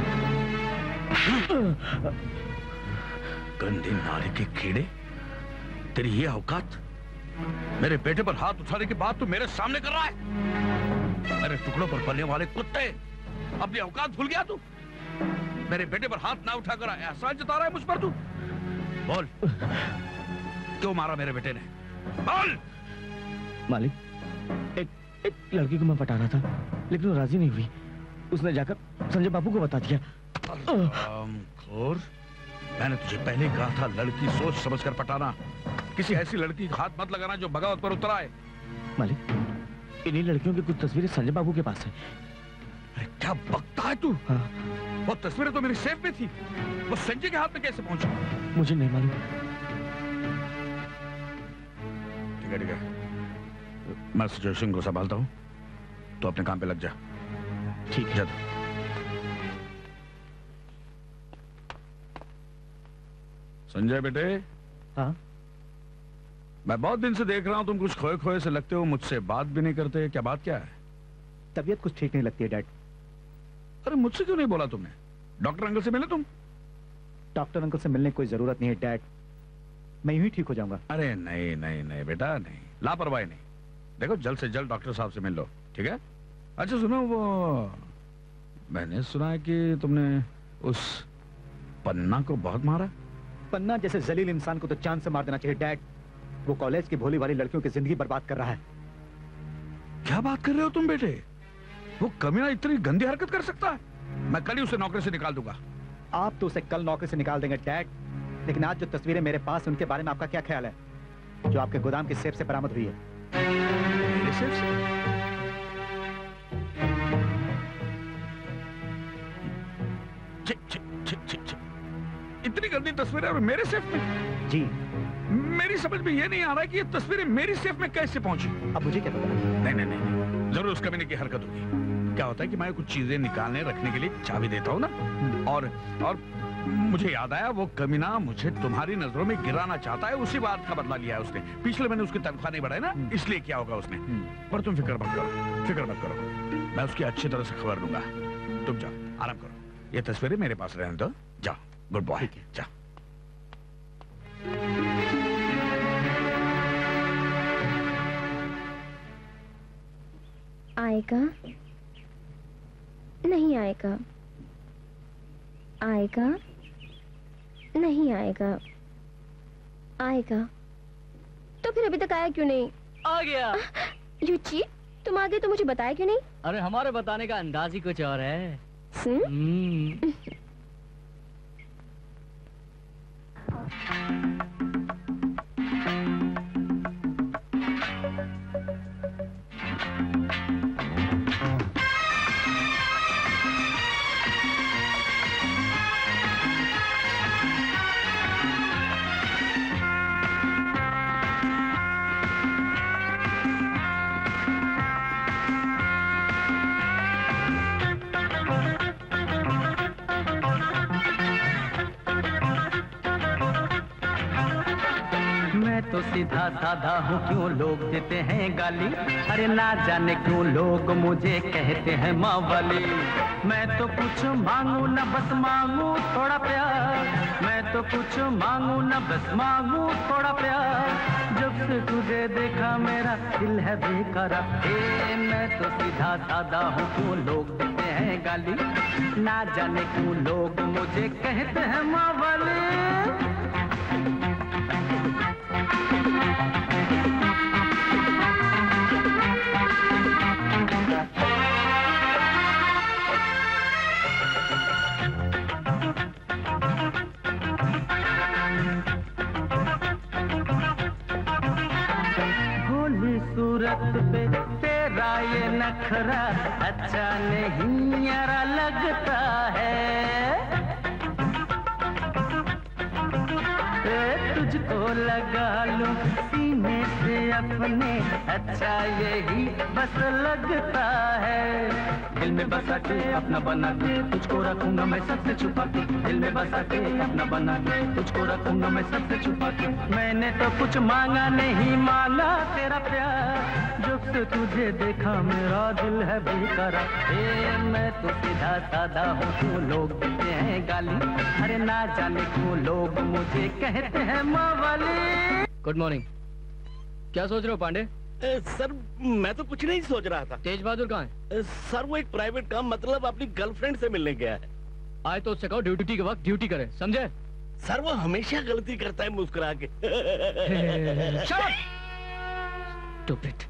गंदी नारी के कीड़े, तेरी ये औकात? मेरे बेटे पर हाथ उठाने की बात तू मेरे सामने कर रहा है? मेरे टुकड़ों पर पलने वाले कुत्ते, अपनी औकात भूल गया तू? मेरे बेटे पर हाथ ना उठाकर एहसान जता रहा है मुझ पर तू? बोल, क्यों मारा मेरे बेटे ने? बोल। मालिक, एक लड़की को मैं पटा रहा था, लेकिन वो राजी नहीं हुई। उसने जाकर संजय बाबू को बता दिया। खोर, मैंने तुझे पहले ही कहा था लड़की सोच समझकर पटाना। किसी ऐसी लड़की का हाथ मत लगाना जो बगावत पर उतर आए। मालिक, इन्हीं लड़कियों की कुछ तस्वीरें संजय बाबू के पास है। अरे क्या बकता है तू? हाँ। वो तस्वीरें तो मेरी सेफ में थी, वो संजय के हाथ में कैसे पहुंची? मुझे नहीं मालूम। ठीक है, मैं सिचुएशन को संभालता हूँ, तो अपने काम पे लग जा। ठीक है। संजय बेटे। हाँ? मैं बहुत दिन से देख रहा हूँ तुम कुछ खोए खोए से लगते हो, मुझसे बात भी नहीं करते। क्या बात क्या है? तबीयत कुछ ठीक नहीं लगती है डैड। अरे मुझसे क्यों नहीं बोला तुमने? डॉक्टर अंकल से मिले तुम? डॉक्टर अंकल से मिलने की कोई जरूरत नहीं है डैड, मैं यूं ही ठीक हो जाऊंगा। अरे नहीं नहीं नहीं बेटा, नहीं, लापरवाही नहीं। देखो जल्द से जल्द डॉक्टर साहब से मिल लो, ठीक है? अच्छा सुनो, वो मैंने सुना है कि तुमने उस पन्ना को बहुत मारा। पन्ना जैसे जलील इंसान को तो चांद से मार देना चाहिए डैड। वो कॉलेज की भोली भाली लड़कियों की जिंदगी बर्बाद कर रहा है। क्या बात कर रहे हो तुम बेटे? वो कमीना इतनी गंदी हरकत कर सकता है? मैं कल ही उसे नौकरी से निकाल दूंगा। आप तो उसे कल नौकरी से निकाल देंगे डैड, लेकिन आज जो तस्वीरें मेरे पास हैं उनके बारे में आपका क्या ख्याल है, जो आपके गोदाम की सेफ से बरामद हुई है? मेरे सेफ से? इतनी गंदी तस्वीरें और मेरे सेफ में? जी। मेरी समझ में ये नहीं आ रहा है कि ये तस्वीरें मेरी सेफ में कैसे पहुंची। अब मुझे क्या पता? नहीं नहीं नहीं, जरूर उस कमीने की हरकत होगी। क्या होता है कि मैं कुछ चीजें निकालने रखने के लिए चाबी देता हूँ ना, और मुझे याद आया वो कमीना मुझे तुम्हारी नजरों में गिराना चाहता है। उसी बात का बदला लिया है उसने। पिछले मैंने उसकी तनख्वाह नहीं बढ़ाई ना, इसलिए क्या होगा उसने। पर तुम फिक्र मत करो, फिक्र मत करो, मैं उसकी अच्छी तरह से खबर लूंगा। तुम जाओ, आराम करो, ये तस्वीरें मेरे पास रहने दो। जाओ, गुड बॉय, जाओ। आएगा नहीं आएगा, आएगा नहीं आएगा, आएगा तो फिर अभी तक आया क्यों नहीं? आ गया। यू चीट, तुम आ गए तो मुझे बताया क्यों नहीं? अरे हमारे बताने का अंदाज ही कुछ और है। तो सीधा साधा हूँ, क्यों लोग देते हैं गाली। अरे ना जाने क्यों लोग मुझे कहते हैं माँ वाली। मैं तो कुछ मांगू न बस मांगू थोड़ा प्यार, मैं तो कुछ मांगू न बस मांगू थोड़ा प्यार। जब से तुझे देखा मेरा दिल है बेकरार। मैं तो सीधा साधा हूँ, क्यों लोग देते हैं गाली। ना जाने क्यों लोग मुझे कहते हैं माँ वाली। सूरत पे तेरा ये नखरा अच्छा नहीं यारा लगता है। तुझको लगा लूं सीने से अपने, अच्छा यही बस लगता है। दिल में बसा के अपना बना के तुझको रखूंगा मैं सबसे छुपा के, दिल में बसा के अपना बना के तुझको रखूंगा मैं सबसे छुपा के। मैंने तो कुछ मांगा नहीं, मांगा तेरा प्यार, जब से तुझे देखा मेरा दिल है बेकरार। मैं तो सीधा सादा हूँ, तो लोग देते हैं गाली, अरे ना जाने क्यों लोग मुझे कहते हैं मवाली। Good morning. क्या सोच रहे हो पांडे? सर मैं तो कुछ नहीं सोच रहा था। तेज बहादुर कहाँ है? सर वो एक प्राइवेट काम, मतलब अपनी गर्लफ्रेंड से मिलने गया है। आए तो उससे कहो ड्यूटी के वक्त ड्यूटी करे, समझे? सर वो हमेशा गलती करता है मुस्कुरा के। Stupid.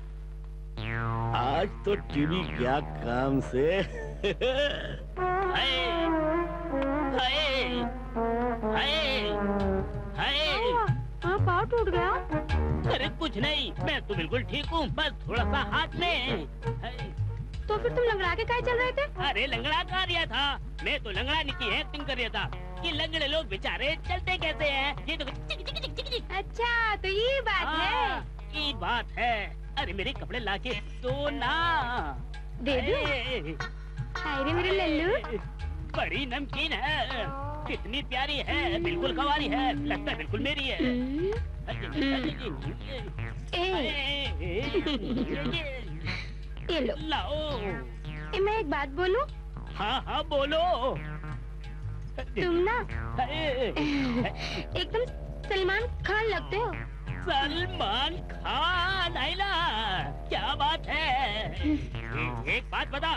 आज तो टीवी क्या काम से। पाँव टूट गया? अरे कुछ नहीं, मैं तो बिल्कुल ठीक हूँ, बस थोड़ा सा हाथ में। तो फिर तुम लंगड़ा के काहे चल रहे थे? अरे लंगड़ा कर रिया था, मैं तो लंगड़ाने की एक्टिंग कर रहा था कि लंगड़े लोग बेचारे चलते कैसे हैं। ये तो अच्छा तो ये बात है। ये बात है। अरे मेरे कपड़े लाके दो ना। दे दो। हाय रे मेरे लल्लू। बड़ी नमकीन है, कितनी प्यारी है, बिल्कुल कवारी है, लगता है बिल्कुल मेरी है। ये लो। लाओ। मैं एक बात बोलूं? हाँ हाँ बोलो। तुम ना एकदम सलमान खान लगते हो। सलमान खान? आइला क्या बात है। एक बात बता,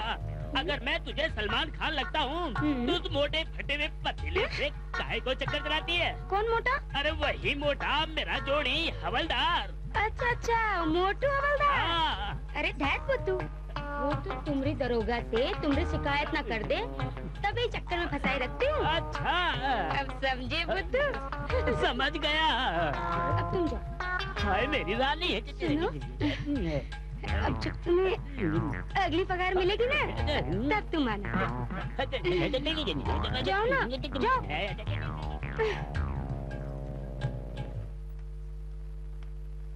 अगर मैं तुझे सलमान खान लगता हूँ तो उस मोटे फटे हुए पतीले से काहे को चक्कर कराती है? कौन मोटा? अरे वही मोटा, मेरा जोड़ी हवलदार। अच्छा अच्छा, मोटू हवलदार। हाँ। अरे ढैट बुद्धू, वो तो तुमरी दरोगा से तुमरी शिकायत ना कर दे, तभी चक्कर में फंसाए रखती हूँ। अच्छा अब समझे बुद्धू? समझ गया। अब तुम जाओ। हाय मेरी रानी। अब जब तुम्हें अगली पगार मिलेगी ना, तब तुम आना। जाओ ना, जाओ।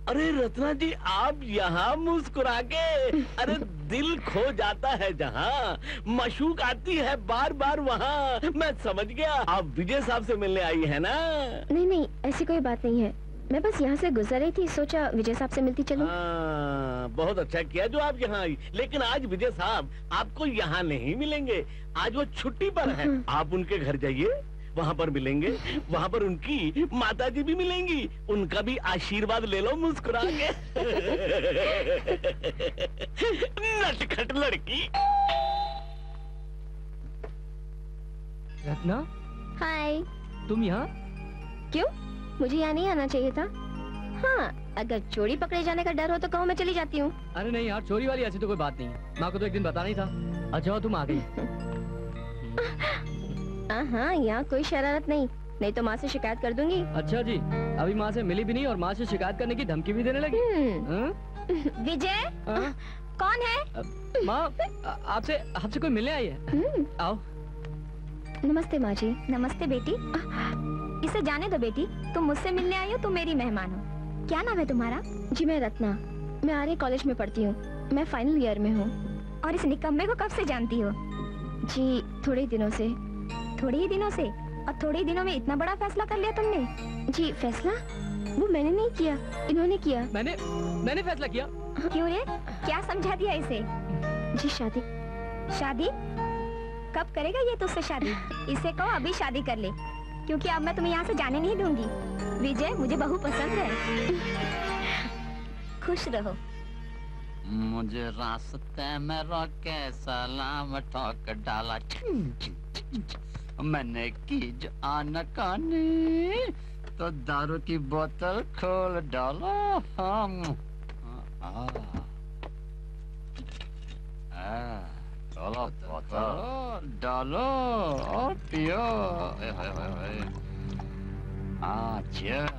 अरे रत्ना जी, आप यहाँ मुस्कुरा के, अरे दिल खो जाता है जहाँ, मशूक आती है बार बार वहाँ। मैं समझ गया, आप विजय साहब से मिलने आई है ना? नहीं नहीं, ऐसी कोई बात नहीं है, मैं बस यहाँ से गुजर रही थी, सोचा विजय साहब से मिलती चलूं। बहुत अच्छा किया जो आप यहाँ आई, लेकिन आज विजय साहब आपको यहाँ नहीं मिलेंगे, आज वो छुट्टी पर है। आप उनके घर जाइए, वहाँ पर मिलेंगे, वहाँ पर उनकी माताजी भी मिलेंगी, उनका भी आशीर्वाद ले लो मुस्कुरा के। नटखट लड़की। रत्ना, हाय। तुम यहाँ? क्यों, मुझे यहाँ नहीं आना चाहिए था? हाँ, अगर चोरी पकड़े जाने का डर हो तो कहो मैं चली जाती हूँ। अरे नहीं यार, चोरी वाली ऐसी तो कोई बात नहीं है, माँ को तो एक दिन बताना ही था। अच्छा तुम आ गई। हाँ, यहाँ कोई शरारत नहीं तो माँ से शिकायत कर दूंगी। अच्छा जी, अभी माँ से मिली भी नहीं और माँ से शिकायत करने की धमकी भी देने लगी। विजय, कौन है? माँ, आपसे कोई मिलने आई है। आओ। नमस्ते माँ जी। नमस्ते बेटी। इसे जाने दो बेटी, तुम मुझसे मिलने आई हो, तुम मेरी मेहमान हो। क्या नाम है तुम्हारा? जी मैं रत्ना, मैं आर्य कॉलेज में पढ़ती हूँ, मैं फाइनल ईयर में हूँ। और इस निकम्मे को कब से जानती हो? जी थोड़े ही दिनों से। थोड़े ही दिनों से? और थोड़े ही दिनों में इतना बड़ा फैसला कर लिया तुमने? जी फैसला वो मैंने नहीं किया, इन्होंने किया। मैंने फैसला किया? क्यों रे, क्या समझा दिया इसे? जी शादी। शादी? कब करेगा ये तुझसे शादी? इसे कहो अभी शादी कर ले, क्योंकि अब मैं तुम्हें यहाँ से जाने नहीं दूंगी। विजय, मुझे बहू पसंद है। खुश रहो। मुझे रास्ते में रोके सलाम ठोक डाला, मैंने की जो आनाकानी तो दारू की बोतल खोल डाला। हम चलो बोतल डालो और पियो। cheers।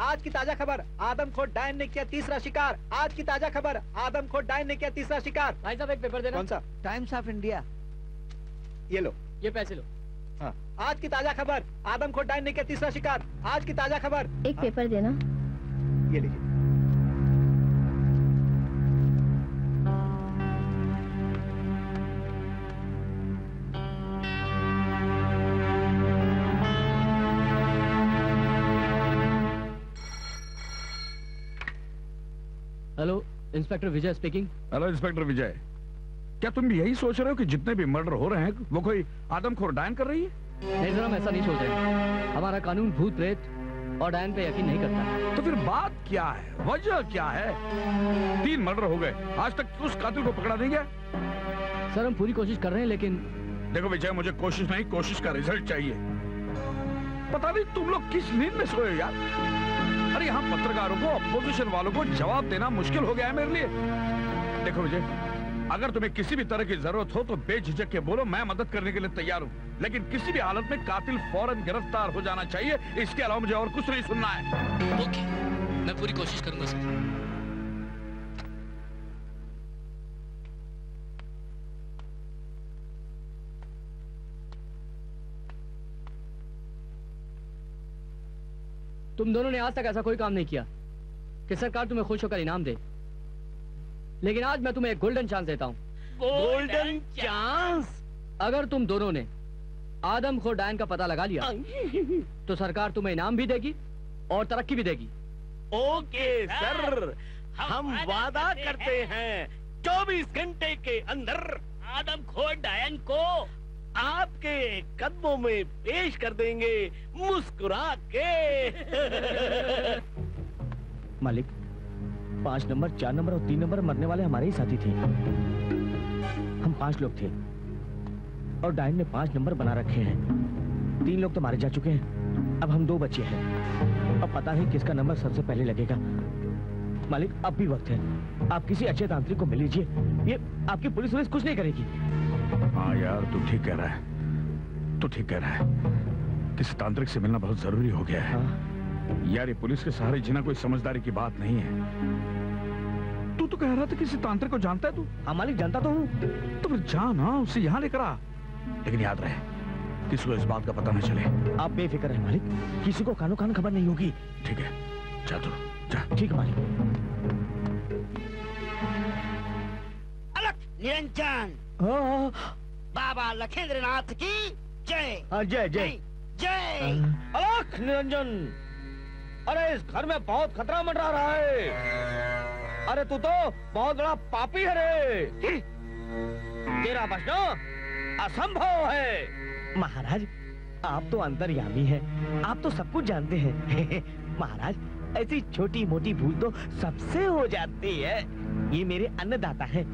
आज की ताजा खबर, आदमखोर डायन ने किया तीसरा शिकार। आज की ताजा खबर, आदमखोर डायन ने किया तीसरा शिकार। भाई साहब एक पेपर देना। कौन सा? Times of India. ये लो, ये पैसे लो। हाँ। आज की ताजा खबर, आदमखोर डायन ने किया तीसरा शिकार। आज की ताजा खबर। एक पेपर देना। ये लीजिए। हेलो, इंस्पेक्टर विजय स्पीकिंग। हेलो इंस्पेक्टर विजय, क्या तुम भी यही सोच रहे हो कि जितने भी मर्डर हो रहे हैं वो कोई आदमखोर डायन कर रही है? नहीं सर, हम ऐसा नहीं सोच रहे। हमारा कानून भूत प्रेत और डायन पे यकीन नहीं करता। तो फिर बात क्या है, वजह क्या है? 3 मर्डर हो गए, आज तक उस कातिल को पकड़ा नहीं गया। सर हम पूरी कोशिश कर रहे हैं, लेकिन देखो विजय, मुझे कोशिश नहीं, कोशिश का रिजल्ट चाहिए। पता नहीं तुम लोग किस नींद में सोए यार। अरे यहाँ पत्रकारों को, अपोजिशन वालों को जवाब देना मुश्किल हो गया है मेरे लिए। देखो विजय, अगर तुम्हें किसी भी तरह की जरूरत हो तो बेझिझक के बोलो, मैं मदद करने के लिए तैयार हूँ। लेकिन किसी भी हालत में कातिल फौरन गिरफ्तार हो जाना चाहिए, इसके अलावा मुझे और कुछ नहीं सुनना है। ओके, मैं पूरी कोशिश करूंगा सर। तुम दोनों ने आज तक ऐसा कोई काम नहीं किया कि सरकार तुम्हें खुश होकर इनाम दे, लेकिन आज मैं तुम्हें एक गोल्डन चांस देता हूँ। Golden chance? अगर तुम दोनों ने आदमखोर डायन का पता लगा लिया तो सरकार तुम्हें इनाम भी देगी और तरक्की भी देगी। ओके सर, हम वादा करते हैं 24 घंटे के अंदर आदमखोर डायन को आपके कदमों में पेश कर देंगे मुस्कुरा के। मालिक, 5 नंबर, 4 नंबर और 3 नंबर मरने वाले हमारे ही साथी थे। हम 5 लोग थे और डायन ने 5 नंबर बना रखे हैं। 3 लोग तो मारे जा चुके हैं, अब हम 2 बचे हैं। अब पता नहीं किसका नंबर सबसे पहले लगेगा। मालिक, अब भी वक्त है, आप किसी अच्छे तांत्रिक को मिल लीजिए, ये आपकी पुलिस कुछ नहीं करेगी। हाँ यार, तू ठीक कह रहा है, तू ठीक कह रहा है। किसी तांत्रिक से मिलना बहुत जरूरी हो गया है। यार ये पुलिस के सहारे जीना कोई समझदारी की बात नहीं है। तू तो कह रहा था किसी तांत्रिक को जानता है तू? हाँ मालिक, जानता तो हूँ। तो फिर जा ना, उसे यहाँ लेकर आ, लेकिन याद रहे किसी को इस बात का पता न चले। आप बेफिक्र हैं मालिक, किसी को कानो कान खबर नहीं होगी। ठीक है, जा तू जा। ठीक है मालिक। अलख निरंजन, बाबा लखेंद्रनाथ की जय। जय जय जय। अलख निरंजन, अरे इस घर में बहुत खतरा मंडरा रहा है। अरे तू तो बहुत बड़ा पापी है रे, तेरा बचना असंभव है। महाराज, आप तो अंतर्यामी हैं, आप तो सब कुछ जानते हैं। महाराज, ऐसी छोटी मोटी भूल तो सबसे हो जाती है। ये मेरे अन्नदाता हैं,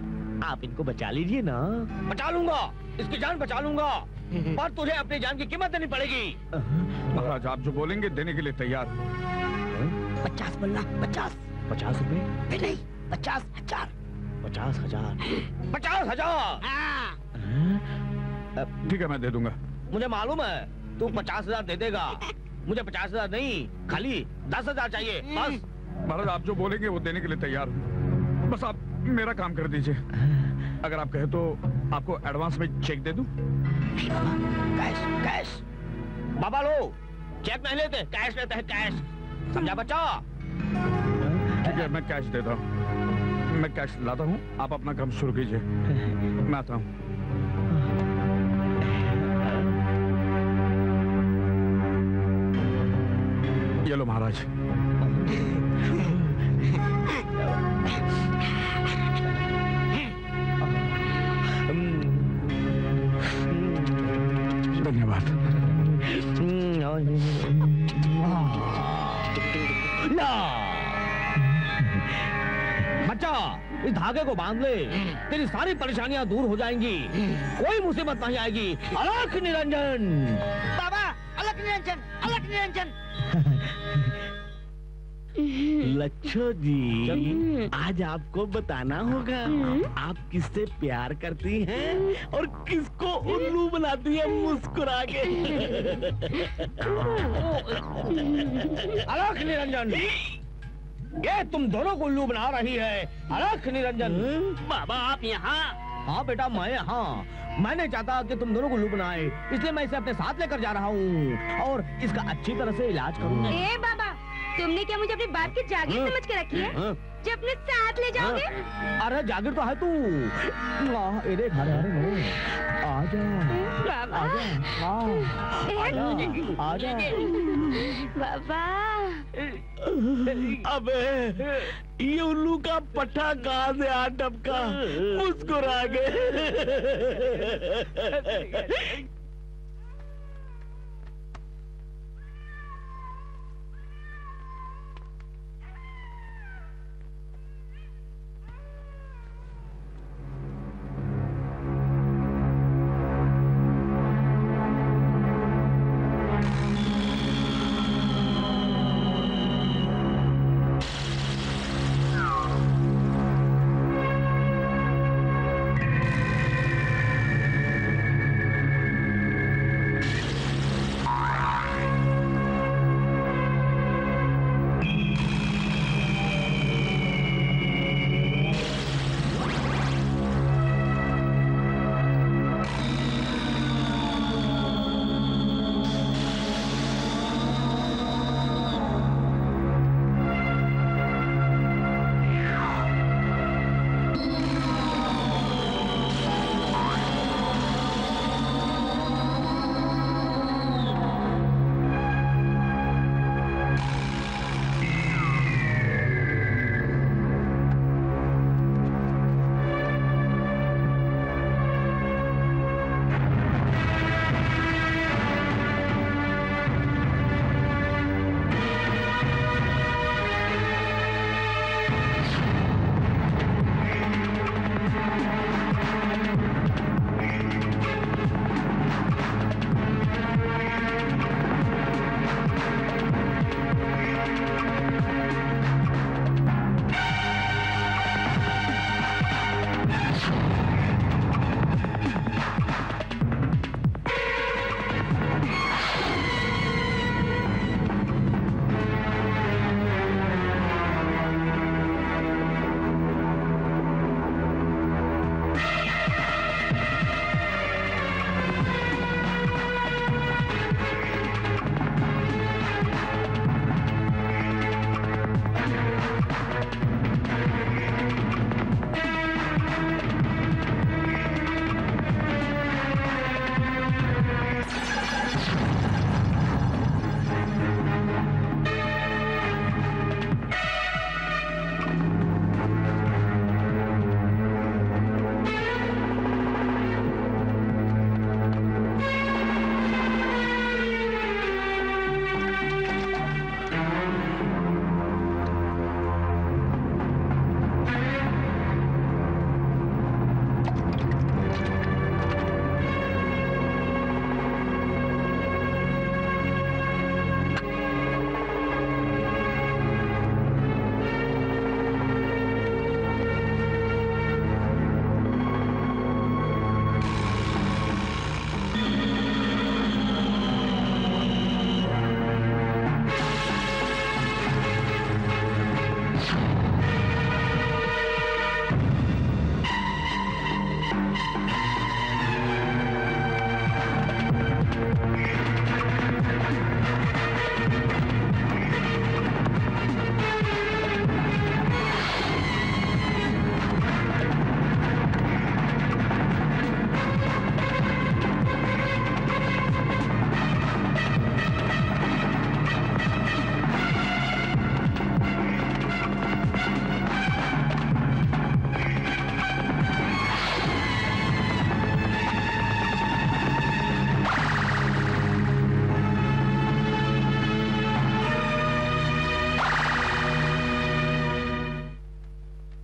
आप इनको बचा लीजिए ना। बचा लूंगा, इसकी जान बचा लूंगा, पर तुझे अपनी जान की कीमत देनी पड़ेगी। महाराज, आप जो बोलेंगे देने के लिए तैयार। 50 बोलना, 50। 50 रुपए? नहीं, 50,000। 50,000? 50,000? ठीक है, मैं दे दूंगा। मुझे मालूम है तू 50,000 दे देगा, मुझे 50,000 नहीं, खाली 10,000 चाहिए बस। महाराज आप जो बोलेंगे वो देने के लिए तैयार हूँ, बस आप मेरा काम कर दीजिए। अगर आप कहे तो आपको एडवांस में चेक दे दूं। कैश कैश बाबा लो, चेक नहीं लेते, कैश लेते हैं, कैश, समझा बच्चा? ठीक है, मैं कैश देता हूँ, मैं कैश लाता हूँ, आप अपना काम शुरू कीजिए, मैं आता हूँ। ये लो महाराज। धन्यवाद। बच्चा इस धागे को बांध ले, तेरी सारी परेशानियां दूर हो जाएंगी, कोई मुसीबत नहीं आएगी। अलख निरंजन बाबा, अलख निरंजन, अलख निरंजन। लच्छो जी, आज आपको बताना होगा आप किससे प्यार करती हैं और किसको उल्लू बनाती है मुस्कुरा के। अलख निरंजन, ये तुम दोनों को उल्लू बना रही है। अलख निरंजन। बाबा आप यहाँ? हाँ बेटा मैं यहाँ। मैं नहीं चाहता कि तुम दोनों को उल्लू बनाए, इसलिए मैं इसे अपने साथ लेकर जा रहा हूँ और इसका अच्छी तरह से इलाज करूँगा। ए बाबा, तुमने क्या मुझे अपनी बाप की जागीर समझ के रखी है जो अपने साथ ले जाओगे? अरे जागीर तो है तू। अरे आजा आजा बाबा। अबे ये उल्लू का पट्टा कहाँ से आ टपका, मुस्कुरा के।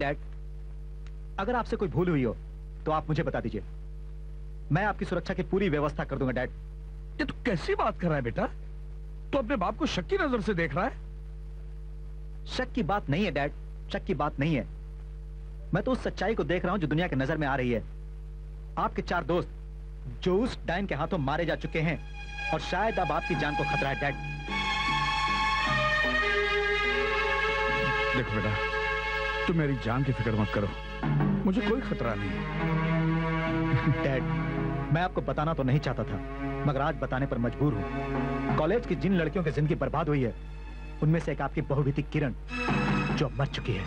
डैड, अगर आपसे कोई भूल हुई हो तो आप मुझे बता दीजिए, मैं आपकी सुरक्षा की पूरी व्यवस्था कर दूंगा। डैड, ये तो कैसी बात कर रहा है बेटा? तो अपने बाप को शक की नजर से देख रहा है? शक की बात नहीं है डैड, शक की बात नहीं है। मैं तो उस सच्चाई को देख रहा हूं जो दुनिया की नजर में आ रही है। आपके 4 दोस्त जो उस डायन के हाथों मारे जा चुके हैं, और शायद अब आपकी जान को खतरा है। डैड, देखो बेटा, तुम मेरी जान की फिक्र मत करो, मुझे कोई खतरा नहीं है। डैड, मैं आपको बताना तो नहीं चाहता था, मगर आज बताने पर मजबूर हूं। कॉलेज की जिन लड़कियों की जिंदगी बर्बाद हुई है, उनमें से एक आपकी बहू भी थी, किरण, जो मर चुकी है।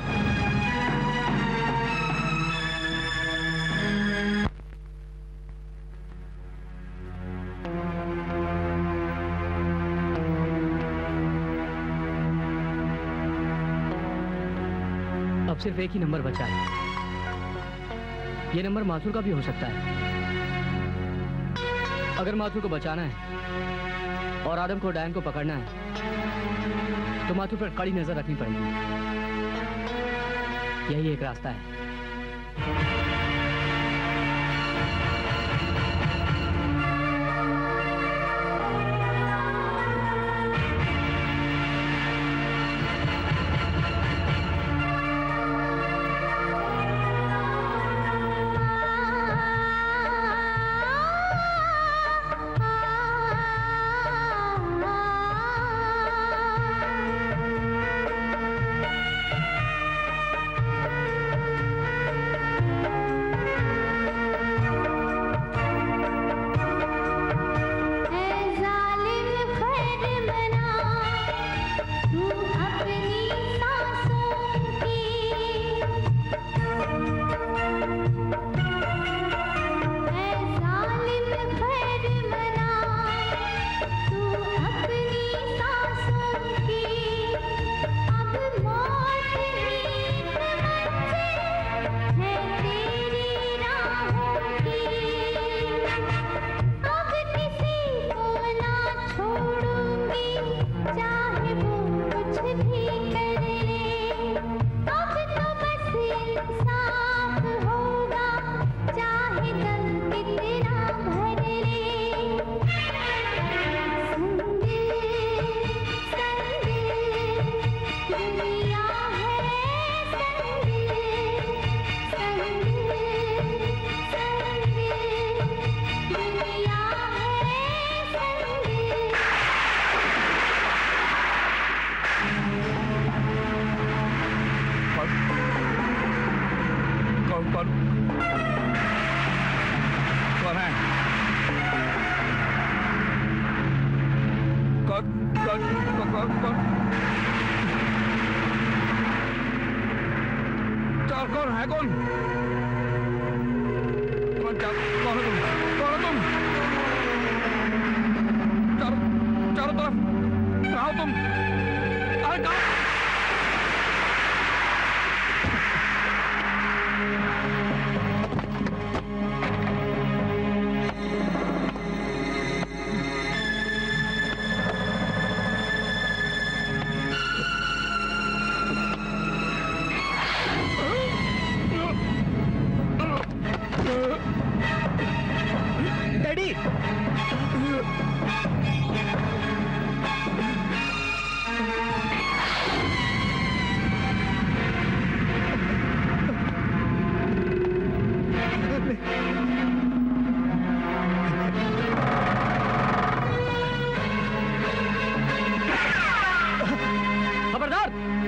अब सिर्फ एक ही नंबर बचा है। ये नंबर माथुर का भी हो सकता है। अगर माथुर को बचाना है और आदम को डायन को पकड़ना है तो माथुर पर कड़ी नजर रखनी पड़ेगी। यही एक रास्ता है।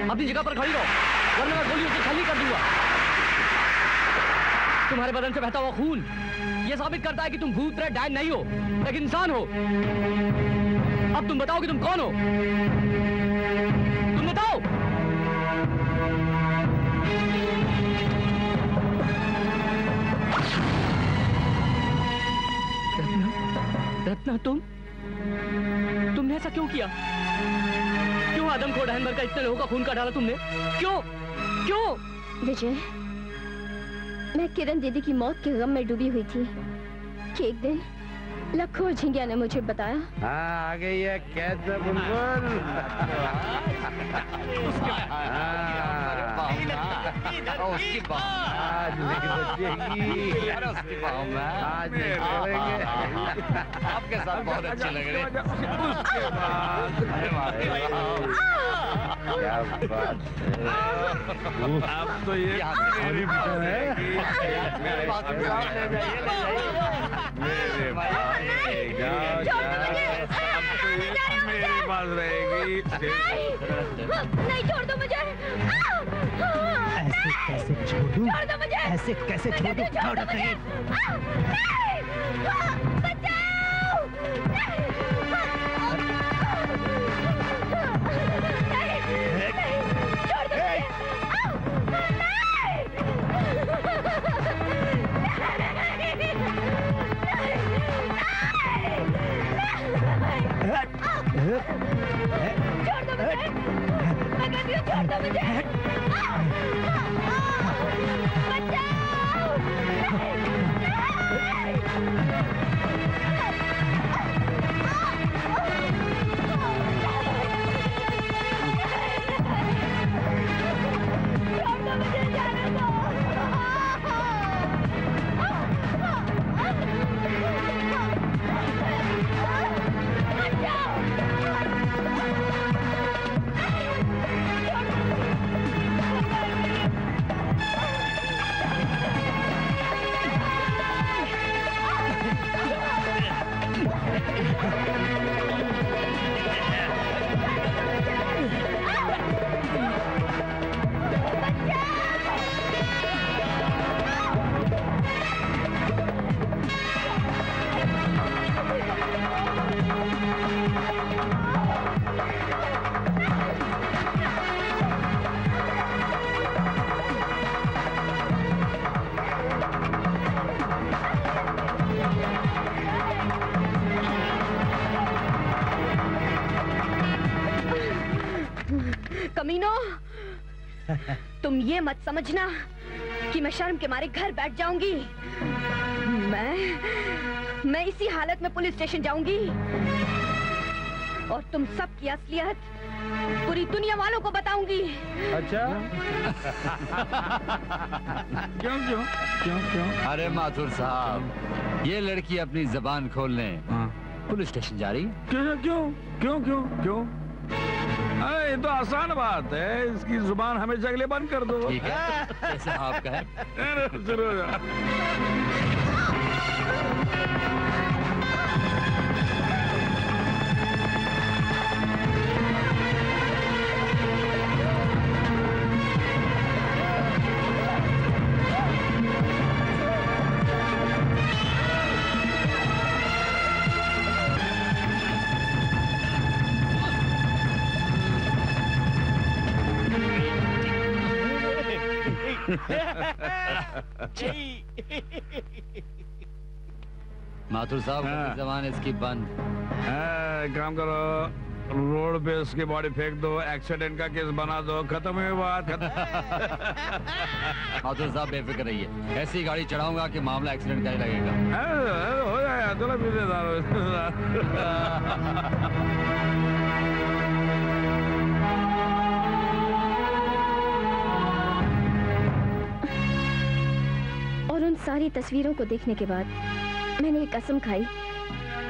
अपनी जगह पर खड़ी रहो, वरना मैं गोली उसे खाली कर दूंगा। तुम्हारे बदन से बहता हुआ खून ये साबित करता है कि तुम भूत प्रेत डायन नहीं हो, एक इंसान हो। अब तुम बताओ कि तुम कौन हो? तुम बताओ। रत्ना, रत्ना तुमने ऐसा क्यों किया? क्यों आदम को डायन बनकर इतने लोगों का खून का डाला तुमने? क्यों? क्यों? विजय, मैं किरण दीदी की मौत के गम में डूबी हुई थी कि एक दिन लखो झिंगिया ने मुझे बताया। हाँ, आ गई है कैसे बुलबुल। उसकी बात नहीं बचेगी। अरे उसकी बात में आज नहीं करेंगे। आपके साथ बहुत अच्छे लग रहे हैं। उसके बाद क्या बात है। अब तो ये मेरी बात है। मेरे पास रहेगी। नहीं, छोड़ दो मुझे। ऐसे कैसे छोड़ूं? छोड़ दो मुझे। ऐसे कैसे छोड़ूं? छोड़ो नहीं। कमीनो, तुम ये मत समझना कि मैं शर्म के मारे घर बैठ जाऊंगी। मैं इसी हालत में पुलिस स्टेशन जाऊंगी और तुम सब की असलियत पूरी दुनिया वालों को बताऊंगी। अच्छा? क्यों क्यों क्यों क्यों? अरे माथुर साहब, ये लड़की अपनी जबान खोलने पुलिस स्टेशन जा रही। क्यों क्यों क्यों क्यों क्यों? अरे ये तो आसान बात है, इसकी जुबान हमेशा के लिए बंद कर दो। ठीक है, जैसे आपका है। जरूर। माथुर साहब, जबान इसकी बंद। काम करो, रोड पे उसकी बॉडी फेंक दो, एक्सीडेंट का केस बना दो, खत्म हुई बात। माथुर साहब बेफिक्र रहिए, ऐसी गाड़ी चढ़ाऊंगा कि मामला एक्सीडेंट का ही लगेगा। हो जाएगा, चलो और उन सारी तस्वीरों को देखने के बाद मैंने एक कसम खाई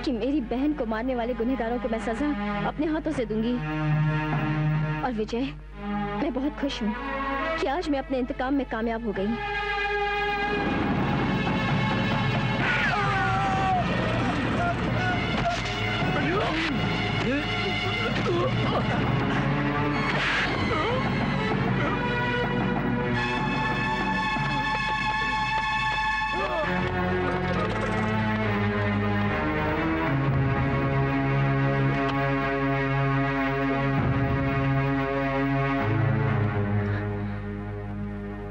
कि मेरी बहन को मारने वाले गुनहगारों को मैं सजा अपने हाथों से दूंगी। और विजय, मैं बहुत खुश हूँ कि आज मैं अपने इंतकाम में कामयाब हो गई।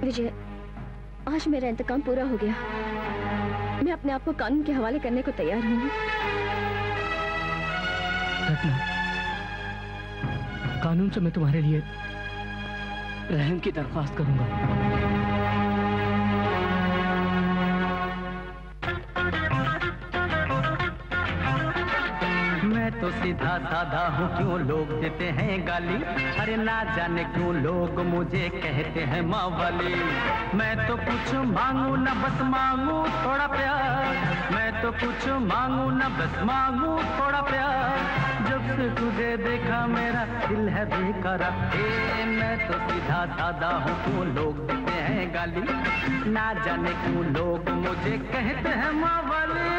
विजय, आज मेरा इंतकाम पूरा हो गया। मैं अपने आप को कानून के हवाले करने को तैयार हूँ। रत्ना, कानून से मैं तुम्हारे लिए रहम की दरख्वास्त करूंगा। मैं तो सीधा साधा हूँ क्यों लोग देते हैं गाली, अरे ना जाने क्यों लोग मुझे कहते हैं माँ वाली। मैं तो कुछ मांगू न बस मांगू थोड़ा प्यार, मैं तो कुछ मांगू न बस मांगू थोड़ा प्यार। जब से तुझे देखा मेरा दिल है बेकरार। मैं तो सीधा साधा हूँ क्यों लोग देते हैं गाली, ना जाने क्यों लोग मुझे कहते हैं माँ वाली।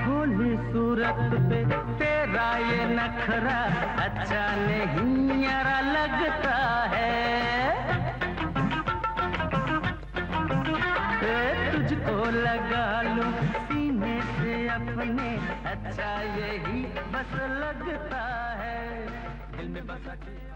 भोली सूरत पे तेरा ये नखरा अच्छा नहीं यारा लगता है। तुझको लगा लूं सीने से अपने, अच्छा यही बस लगता है दिल में बसा के।